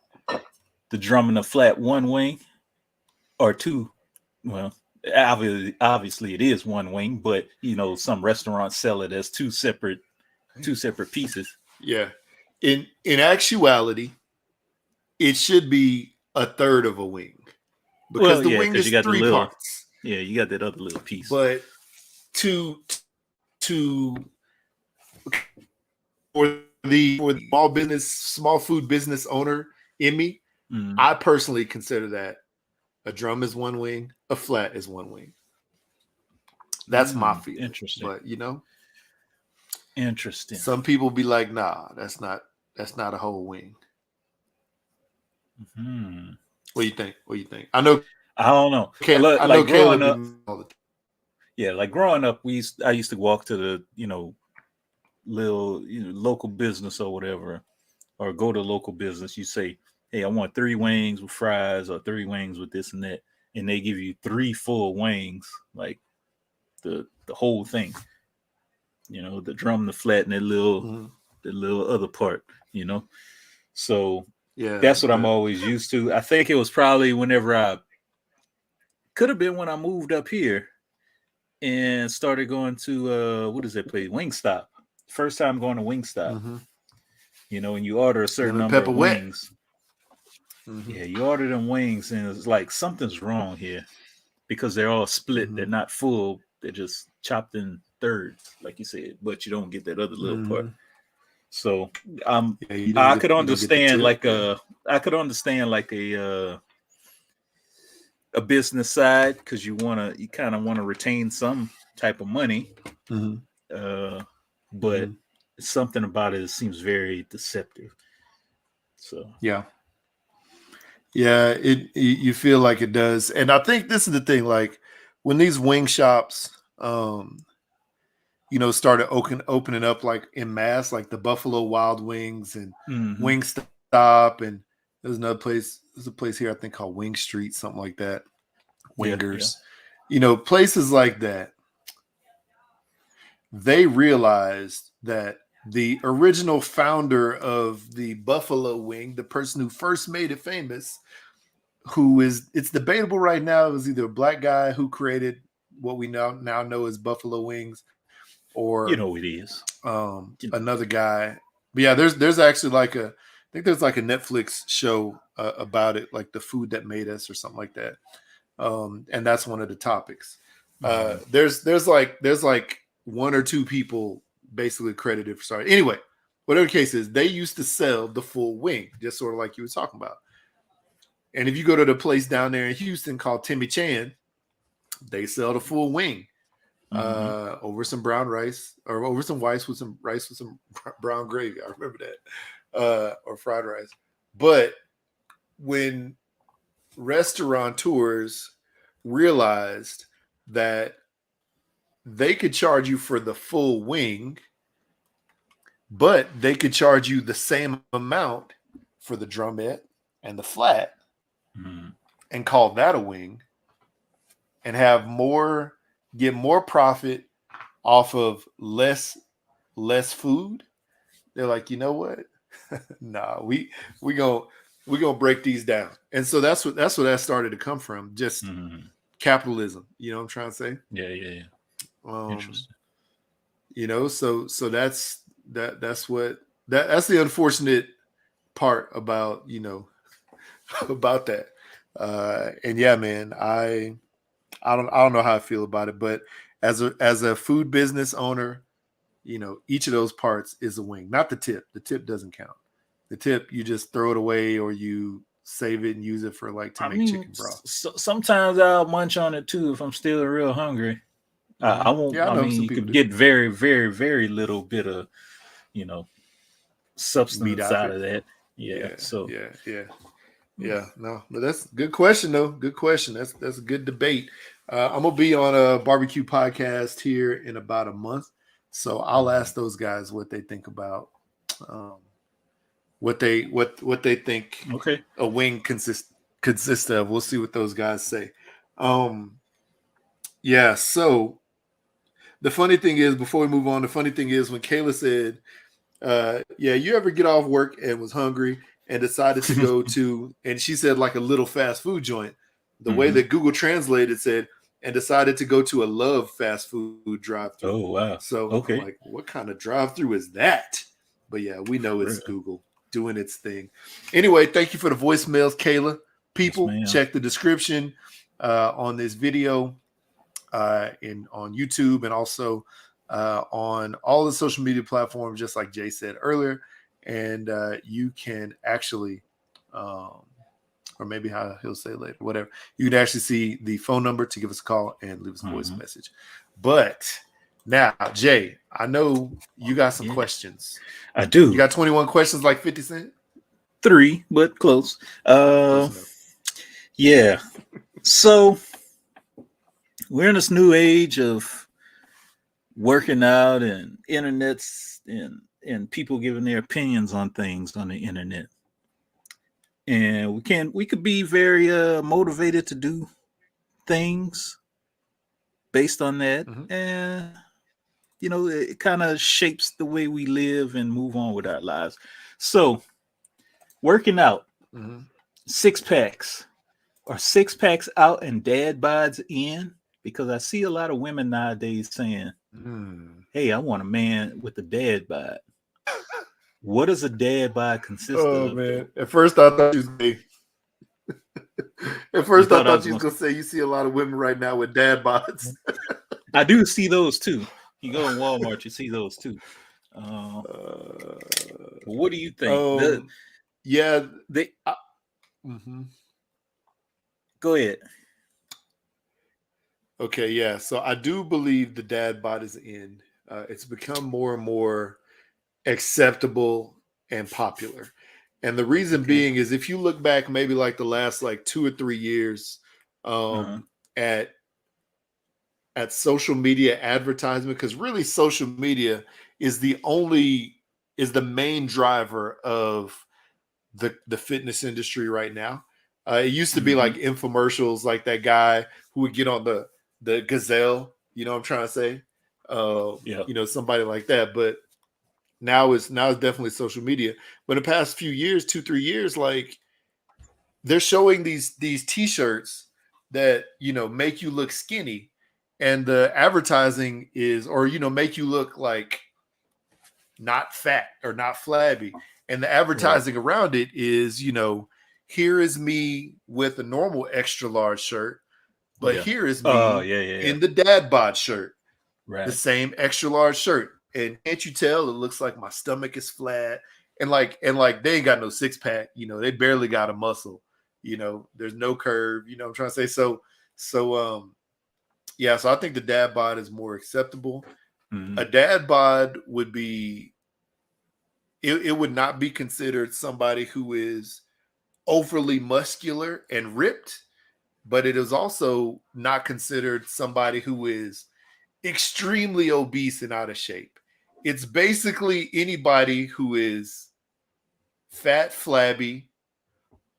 the drum in a flat one wing or two? Well, obviously it is one wing, but some restaurants sell it as two separate pieces. Yeah. In actuality, it should be a third of a wing because the wing is 3 parts. Yeah, you got that other little piece. But for the small food business owner in me, I personally consider that a drum is one wing, a flat is one wing. That's my feeling. Interesting. But interesting. Some people be like, nah, that's not a whole wing. What do you think? I don't know. Like growing up. Yeah, like growing up, I used to walk to the little local business or whatever, or go to local business. You say, hey, I want 3 wings with fries or 3 wings with this and that, and they give you 3 full wings, like the whole thing. The drum, the flat, and the little other part. So yeah, that's what I'm always used to. I think it was probably could have been when I moved up here and started going to what is that place? Wingstop. First time going to Wingstop. And you order a certain number of wings. Yeah, you order them wings, and it's like something's wrong here because they're all split. They're not full. They're just chopped in thirds, like you said, but you don't get that other little part. So I could understand a business side because you kind of want to retain some type of money. But something about it seems very deceptive. So yeah, you feel like it does, and I think this is the thing. Like when these wing shops, started opening up like in mass, like the Buffalo Wild Wings and Wingstop, and there's another place. There's a place here I think called Wing Street, something like that. Wingers, places like that. They realized that the original founder of the Buffalo Wing, the person who first made it famous, who is, it's debatable right now. It was either a black guy who created what we now know as buffalo wings, or You know it is. another guy. But yeah, there's actually like I think there's like a Netflix show about it, like the food that made us or something like that. And that's one of the topics. There's like one or two people basically credited for starting. Anyway, whatever the case is, they used to sell the full wing, just sort of like you were talking about. And if you go to the place down there in Houston called Timmy Chan, they sell the full wing over some brown rice, or over some rice with some brown gravy. I remember that, or fried rice. But when restaurateurs realized that they could charge you for the full wing, but they could charge you the same amount for the drumette and the flat, and call that a wing, and get more profit off of less food. They're like, you know what? Nah, we gonna break these down. And so that's where that started to come from. Just capitalism. You know what I'm trying to say? Yeah. Interesting. You know, so that's that's the unfortunate part about, you know, about that. And yeah, man, I don't know how I feel about it, but as a food business owner, you know, each of those parts is a wing, not the tip. The tip doesn't count. The tip, you just throw it away, or you save it and use it for like to make chicken broth. Sometimes I'll munch on it too if I'm still real hungry. I won't. Yeah, I mean, you could get very, very, very little bit of, you know, substance out of that. Yeah. So yeah. No, but that's a good question though. Good question. That's a good debate. I'm gonna be on a barbecue podcast here in about a month, so I'll ask those guys what they think about what they think a wing consists of. We'll see what those guys say. Yeah. So the funny thing is, before we move on, the funny thing is when Kayla said, yeah, you ever get off work and was hungry and decided to go to, and she said like a little fast food joint. The way that Google translated said, and decided to go to a Love fast food drive-thru. Oh, wow. So I'm like, what kind of drive-thru is that? But yeah, we know it's Google doing its thing. Anyway, thank you for the voicemails, Kayla. People, check the description on this video on YouTube, and also on all the social media platforms, just like Jay said earlier. And you can actually, or maybe how he'll say later, whatever, you can actually see the phone number to give us a call and leave us a voice message. But now, Jay, I know you got some questions. I do. You got 21 questions like 50 Cent? 3, but close. Yeah. So we're in this new age of working out and internets and people giving their opinions on things on the internet. And we could be very motivated to do things based on that. And you know, it kind of shapes the way we live and move on with our lives. So working out, 6-packs, or 6-packs out and dad bods in, because I see a lot of women nowadays saying, hey, I want a man with a dad bod. What does a dad bod consist of? Oh, man. At first, I thought you was gay. At first, I thought you was going to say you see a lot of women right now with dad bods. I do see those, too. You go in Walmart, you see those, too. What do you think? Go ahead. Okay, yeah. So I do believe the dad bod is in. It's become more and more acceptable and popular. And the reason being is, if you look back maybe like the last like 2 or 3 years at social media advertisement, because really social media is the main driver of the fitness industry right now. It used to be like infomercials, like that guy who would get on the Gazelle, you know what I'm trying to say? You know, somebody like that. But now it's definitely social media. But in the past few years, 2-3 years, like they're showing these T-shirts that make you look skinny, and the advertising is, or make you look like not fat or not flabby, and the advertising around it is here is me with a normal extra large shirt, but here is me in the dad bod shirt, the same extra large shirt, and can't you tell it looks like my stomach is flat, and like they ain't got no six pack, they barely got a muscle, there's no curve, I'm trying to say. So yeah, so I think the dad bod is more acceptable. A dad bod would be, it would not be considered somebody who is overly muscular and ripped, but it is also not considered somebody who is extremely obese and out of shape. It's basically anybody who is fat, flabby,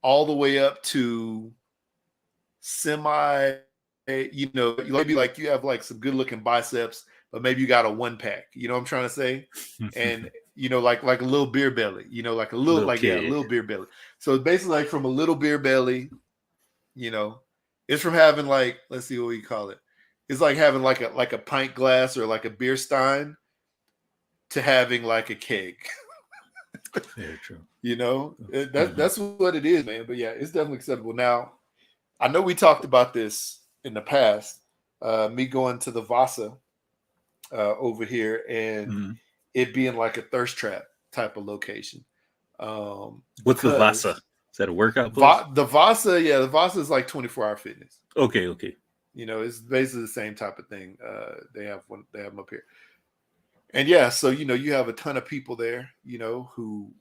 all the way up to semi, maybe like you have like some good looking biceps, but maybe you got a one pack, what I'm trying to say? And, like a little beer belly, like a little little beer belly. So it's basically like from a little beer belly, it's from having like, let's see what we call it. It's like having like a pint glass or like a beer stein to having like a keg. Very true. That's what it is, man. But yeah, it's definitely acceptable. Now, I know we talked about this in the past, me going to the Vasa over here and it being like a thirst trap type of location. What's the Vasa? Is that a workout place? The Vasa is like 24-hour fitness. Okay. It's basically the same type of thing. They have them up here. And yeah, so you have a ton of people there, who,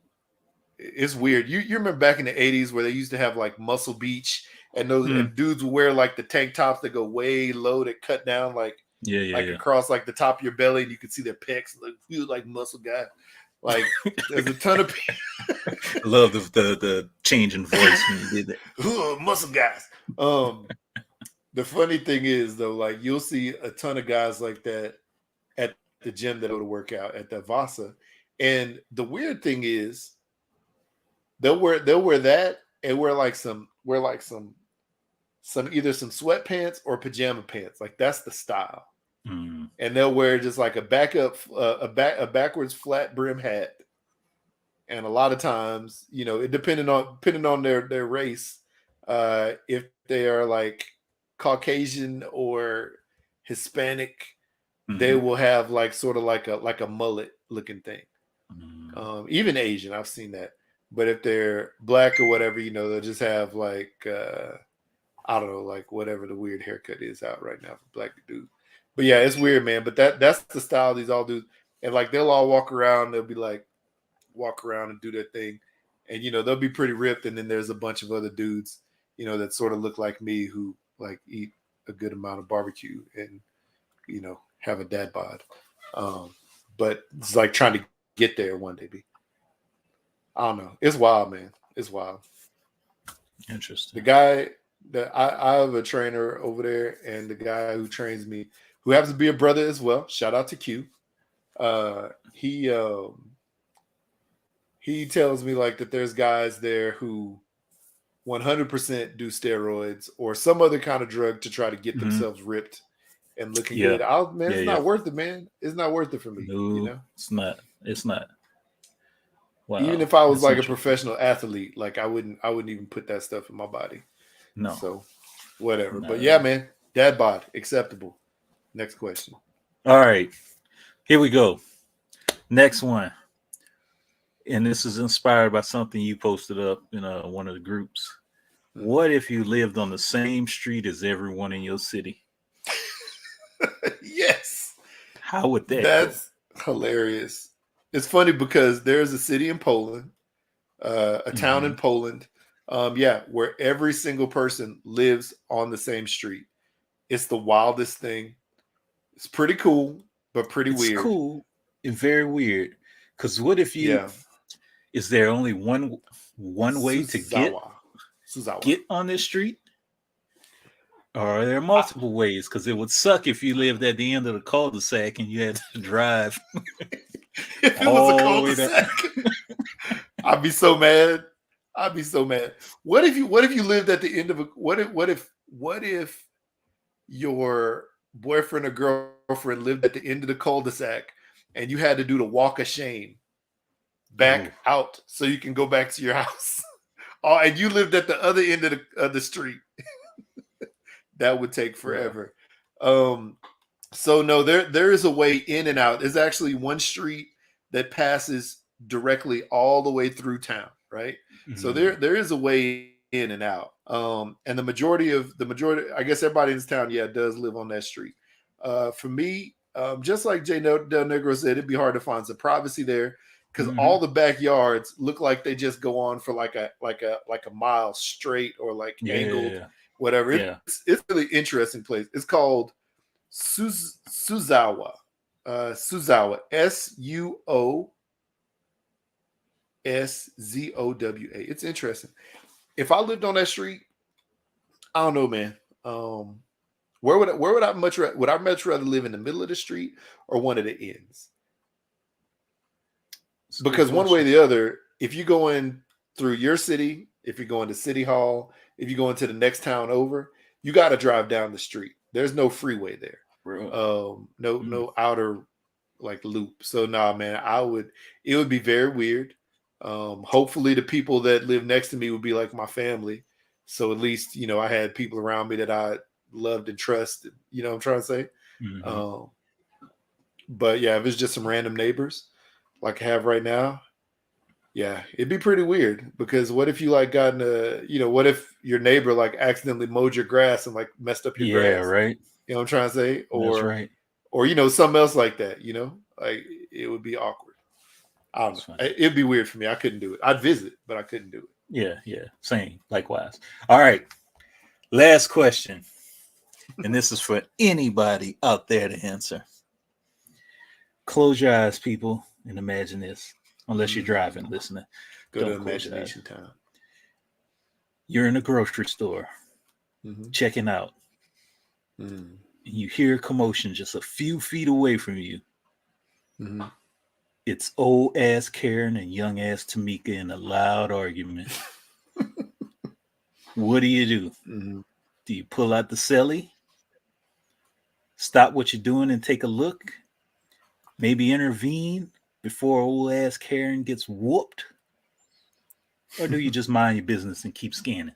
it's weird. You remember back in the 80s where they used to have like Muscle Beach, and those and dudes would wear like the tank tops that go way low, that cut down like across like the top of your belly, and you could see their pecs. You look like muscle guy. Like there's a ton of people. Love the change in voice when you did that. Ooh, muscle guys. The funny thing is though, like you'll see a ton of guys like that at the gym that go to work out at the Vasa. And the weird thing is they'll wear that and wear some either some sweatpants or pajama pants. Like that's the style. And they'll wear just like a backwards flat brim hat. And a lot of times, it depending on their race, if they are like Caucasian or Hispanic, they will have like sort of like a mullet looking thing. Even Asian, I've seen that. But if they're black or whatever, they'll just have like I don't know, like whatever the weird haircut is out right now for black dudes. But yeah, it's weird, man. But that's the style these all do. And like they'll all walk around, they'll be like walk around and do their thing. And they'll be pretty ripped. And then there's a bunch of other dudes, that sort of look like me who like eat a good amount of barbecue and have a dad bod. But it's like trying to get there one day. I don't know. It's wild, man. It's wild. Interesting. The guy that I have a trainer over there, and the guy who trains me, who happens to be a brother as well. Shout out to Q. He tells me like that there's guys there who 100% do steroids or some other kind of drug to try to get themselves ripped and looking good. It's not worth it, man. It's not worth it for me. No, it's not. It's not. Wow. Even if I was like a professional athlete, like I wouldn't even put that stuff in my body. No. So whatever. No. But yeah, man, dad bod acceptable. Next question. All right, here we go. Next one, and this is inspired by something you posted up in one of the groups. What if you lived on the same street as everyone in your city? Yes. How would that? That's hilarious. It's funny because there's a city in Poland, a town in Poland, where every single person lives on the same street. It's the wildest thing. It's pretty cool, but pretty weird. It's cool and very weird. Because what if you? Yeah. Is there only one way to get on this street? Or are there multiple ways? Because it would suck if you lived at the end of the cul-de-sac and you had to drive. If it was a cul-de-sac, I'd be so mad. I'd be so mad. What if you lived at the end of a what if your boyfriend or girlfriend lived at the end of the cul-de-sac and you had to do the walk of shame back out so you can go back to your house? Oh, and you lived at the other end of the street. That would take forever. So no, there is a way in and out. There's actually one street that passes directly all the way through town, right? So there is a way in and out. And the majority, I guess everybody in this town, does live on that street. For me, just like Del Negro said, it'd be hard to find some privacy there because all the backyards look like they just go on for like a mile straight or like angled, whatever. It's a really interesting place. It's called Suzawa. Suzawa. SUOSZOWA. It's interesting. If I lived on that street, I don't know, man. Where would I much rather live in the middle of the street or one of the ends? Because one way or the other, if you go in through your city, if you're going to City Hall, if you go into the next town over, you got to drive down the street. There's no freeway there. No outer like loop. So nah, man, it would be very weird. Hopefully the people that live next to me would be like my family. So at least, I had people around me that I loved and trusted, you know what I'm trying to say? But yeah, if it's just some random neighbors like I have right now, yeah, it'd be pretty weird because what if you like got in what if your neighbor like accidentally mowed your grass and like messed up your grass? Yeah, right. You know what I'm trying to say? Or, that's right. Or, something else like that, like it would be awkward. I don't know. It'd be weird for me. I couldn't do it. I'd visit, but I couldn't do it. Yeah. Same. Likewise. All right. Last question. And this is for anybody out there to answer. Close your eyes, people, and imagine this. Unless you're driving, listening. Go to Imagination Town. You're in a grocery store, checking out. And you hear a commotion just a few feet away from you. It's old ass Karen and young ass Tamika in a loud argument. What do you do? Do you pull out the celly? Stop what you're doing and take a look? Maybe intervene before old ass Karen gets whooped? Or do you just mind your business and keep scanning?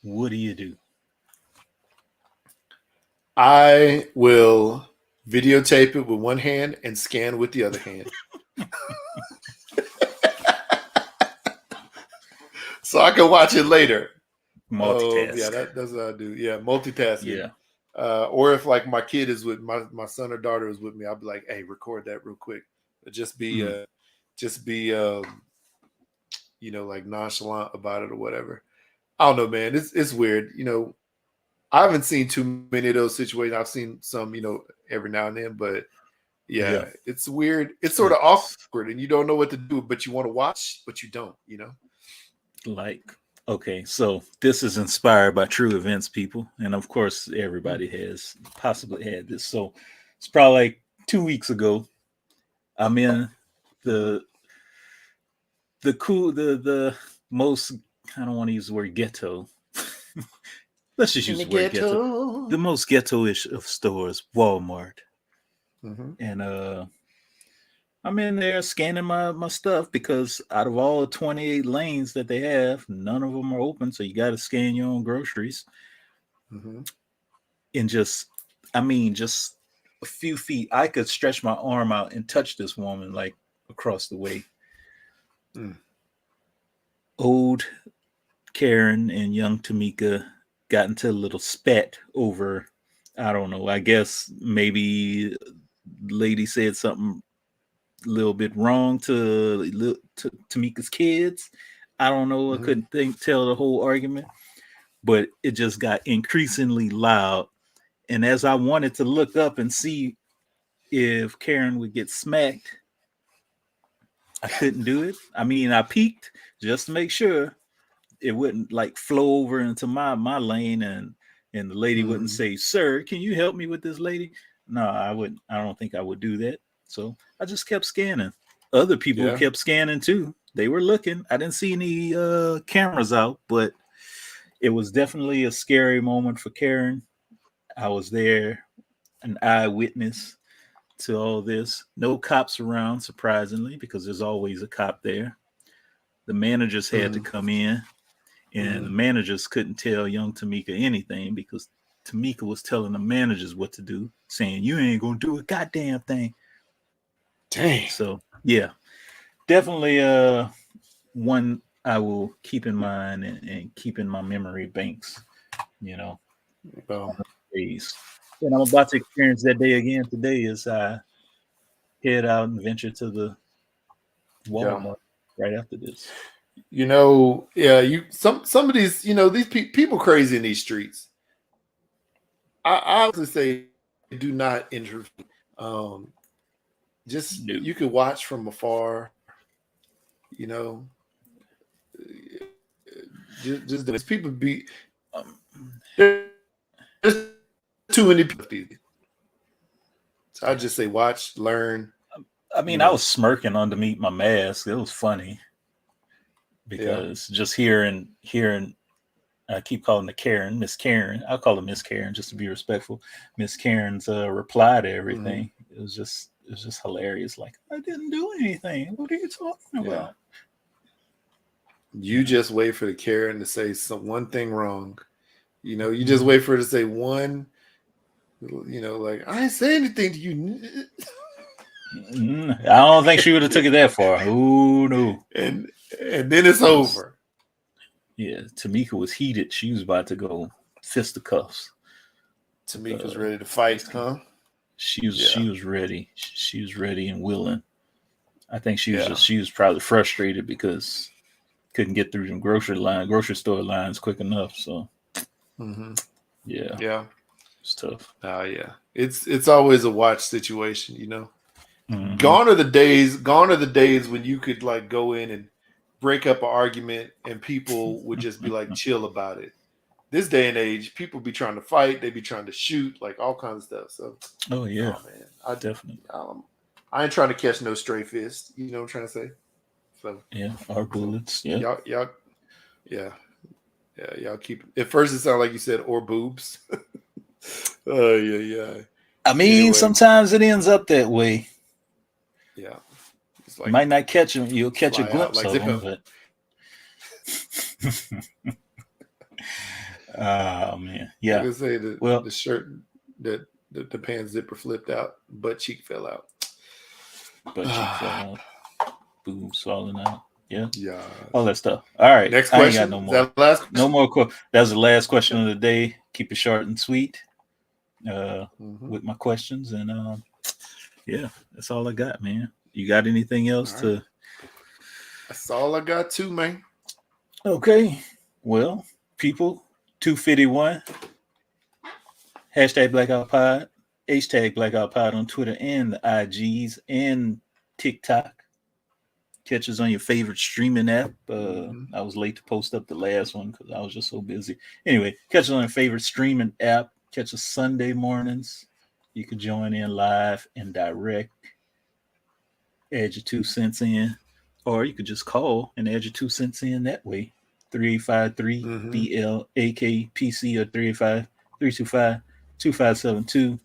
What do you do? I will videotape it with one hand and scan with the other hand. So I can watch it later. Multitask. Yeah, that's what I do. Yeah, multitasking. Yeah. Or if like my kid is with my son or daughter is with me, I'll be like, hey, record that real quick. Just be like nonchalant about it or whatever. I don't know, man. It's weird. I haven't seen too many of those situations. I've seen some, every now and then, but yeah. It's weird. It's sort of awkward and you don't know what to do, but you want to watch, but you don't, Okay, so this is inspired by true events, people. And of course, everybody has possibly had this. So it's probably like 2 weeks ago. I'm in the most, I don't want to use the word ghetto. Let's just use the word ghetto. The most ghetto-ish of stores, Walmart. And I'm in there scanning my stuff because out of all 28 lanes that they have, none of them are open. So you got to scan your own groceries. And just a few feet, I could stretch my arm out and touch this woman like across the way. Old Karen and young Tamika got into a little spat over, I don't know, I guess maybe the lady said something a little bit wrong to Tamika's kids. I don't know. I couldn't tell the whole argument, but it just got increasingly loud. And as I wanted to look up and see if Karen would get smacked, I couldn't do it. I mean, I peeked just to make sure it wouldn't like flow over into my lane and the lady wouldn't say, "Sir, can you help me with this lady?" No, I wouldn't. I don't think I would do that. So I just kept scanning. Other people kept scanning too. They were looking. I didn't see any cameras out, but it was definitely a scary moment for Karen. I was there, an eyewitness to all this. No cops around, surprisingly, because there's always a cop there. The managers had to come in, and the managers couldn't tell young Tamika anything because Tamika was telling the managers what to do, saying, "You ain't gonna do a goddamn thing." Dang. So yeah, definitely one I will keep in mind and keep in my memory banks. You know, days. And I'm about to experience that day again today as I head out and venture to the Walmart right after this. You know, yeah, some of these, you know, these people crazy in these streets. I would say do not intervene. Just No. you can watch from afar. You know, just these people be. There's too many people. So I just say watch, learn. I mean, I was smirking underneath my mask. It was funny because just hearing. I keep calling her Karen, Miss Karen. I'll call her Miss Karen just to be respectful. Miss Karen's reply to everything. It was just hilarious. Like, I didn't do anything. What are you talking about? You just wait for the Karen to say one thing wrong. You know, you just wait for her to say one. You know, like I ain't say anything to you. I don't think she would have took it that far. Oh no! And then it's over. Yeah, Tamika was heated. She was about to go fisticuffs. Tamika's ready to fight, huh? She was ready. She was ready and willing. I think she was probably frustrated because couldn't get through them grocery store lines quick enough. So yeah, it's tough. It's always a watch situation, you know. Gone are the days when you could like go in and break up an argument and people would just be like chill about it. This day and age, people be trying to fight, they be trying to shoot, like all kinds of stuff. So man, I definitely. I ain't trying to catch no stray fist. You know what I'm trying to say? So our bullets. Y'all keep. At first, it sounded like you said or boobs. I mean, anyway. Sometimes it ends up that way. Yeah. Like, you might not catch them. You'll catch a glimpse of them, but oh man, yeah. I say the shirt that the pants zipper flipped out, butt cheek fell out. Butt cheek fell out. Boobs falling out. Yeah, yeah. All that stuff. All right. Next question. I ain't got no more. No more. That was the last question of the day. Keep it short and sweet. With my questions, and that's all I got, man. You got anything else to? That's all I got too, man. Okay. Well, people, 251. # Blackout Pod. # Blackout Pod on Twitter and the IGs and TikTok. Catch us on your favorite streaming app. I was late to post up the last one because I was just so busy. Anyway, catch us on your favorite streaming app. Catch us Sunday mornings. You can join in live and direct. Add your 2 cents in, or you could just call and add your 2 cents in that way. 353-BLAKPC or 325-325-2572.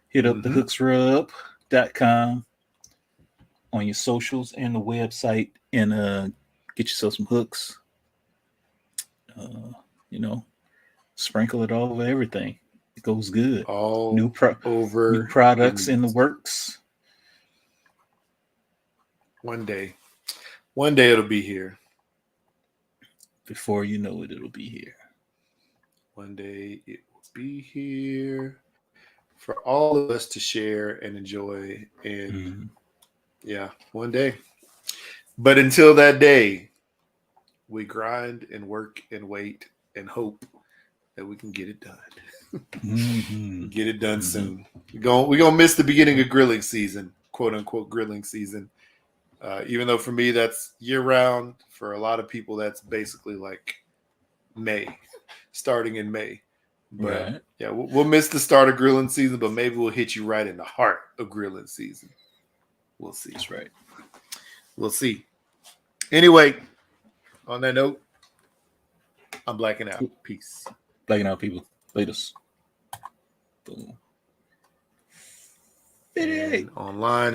Hit up the hooksrub.com on your socials and the website and get yourself some hooks. Sprinkle it all over everything. It goes good. New products in the works. One day it'll be here. Before you know it, it'll be here. One day it will be here for all of us to share and enjoy. And one day. But until that day, we grind and work and wait and hope that we can get it done. Get it done soon. We're gonna miss the beginning of grilling season, quote unquote grilling season. Even though for me that's year round, for a lot of people that's basically like May, starting in May. But we'll miss the start of grilling season, but maybe we'll hit you right in the heart of grilling season. We'll see. That's right. We'll see. Anyway, on that note, I'm blacking out. Peace. Blacking out, people. Latest. Boom. And online.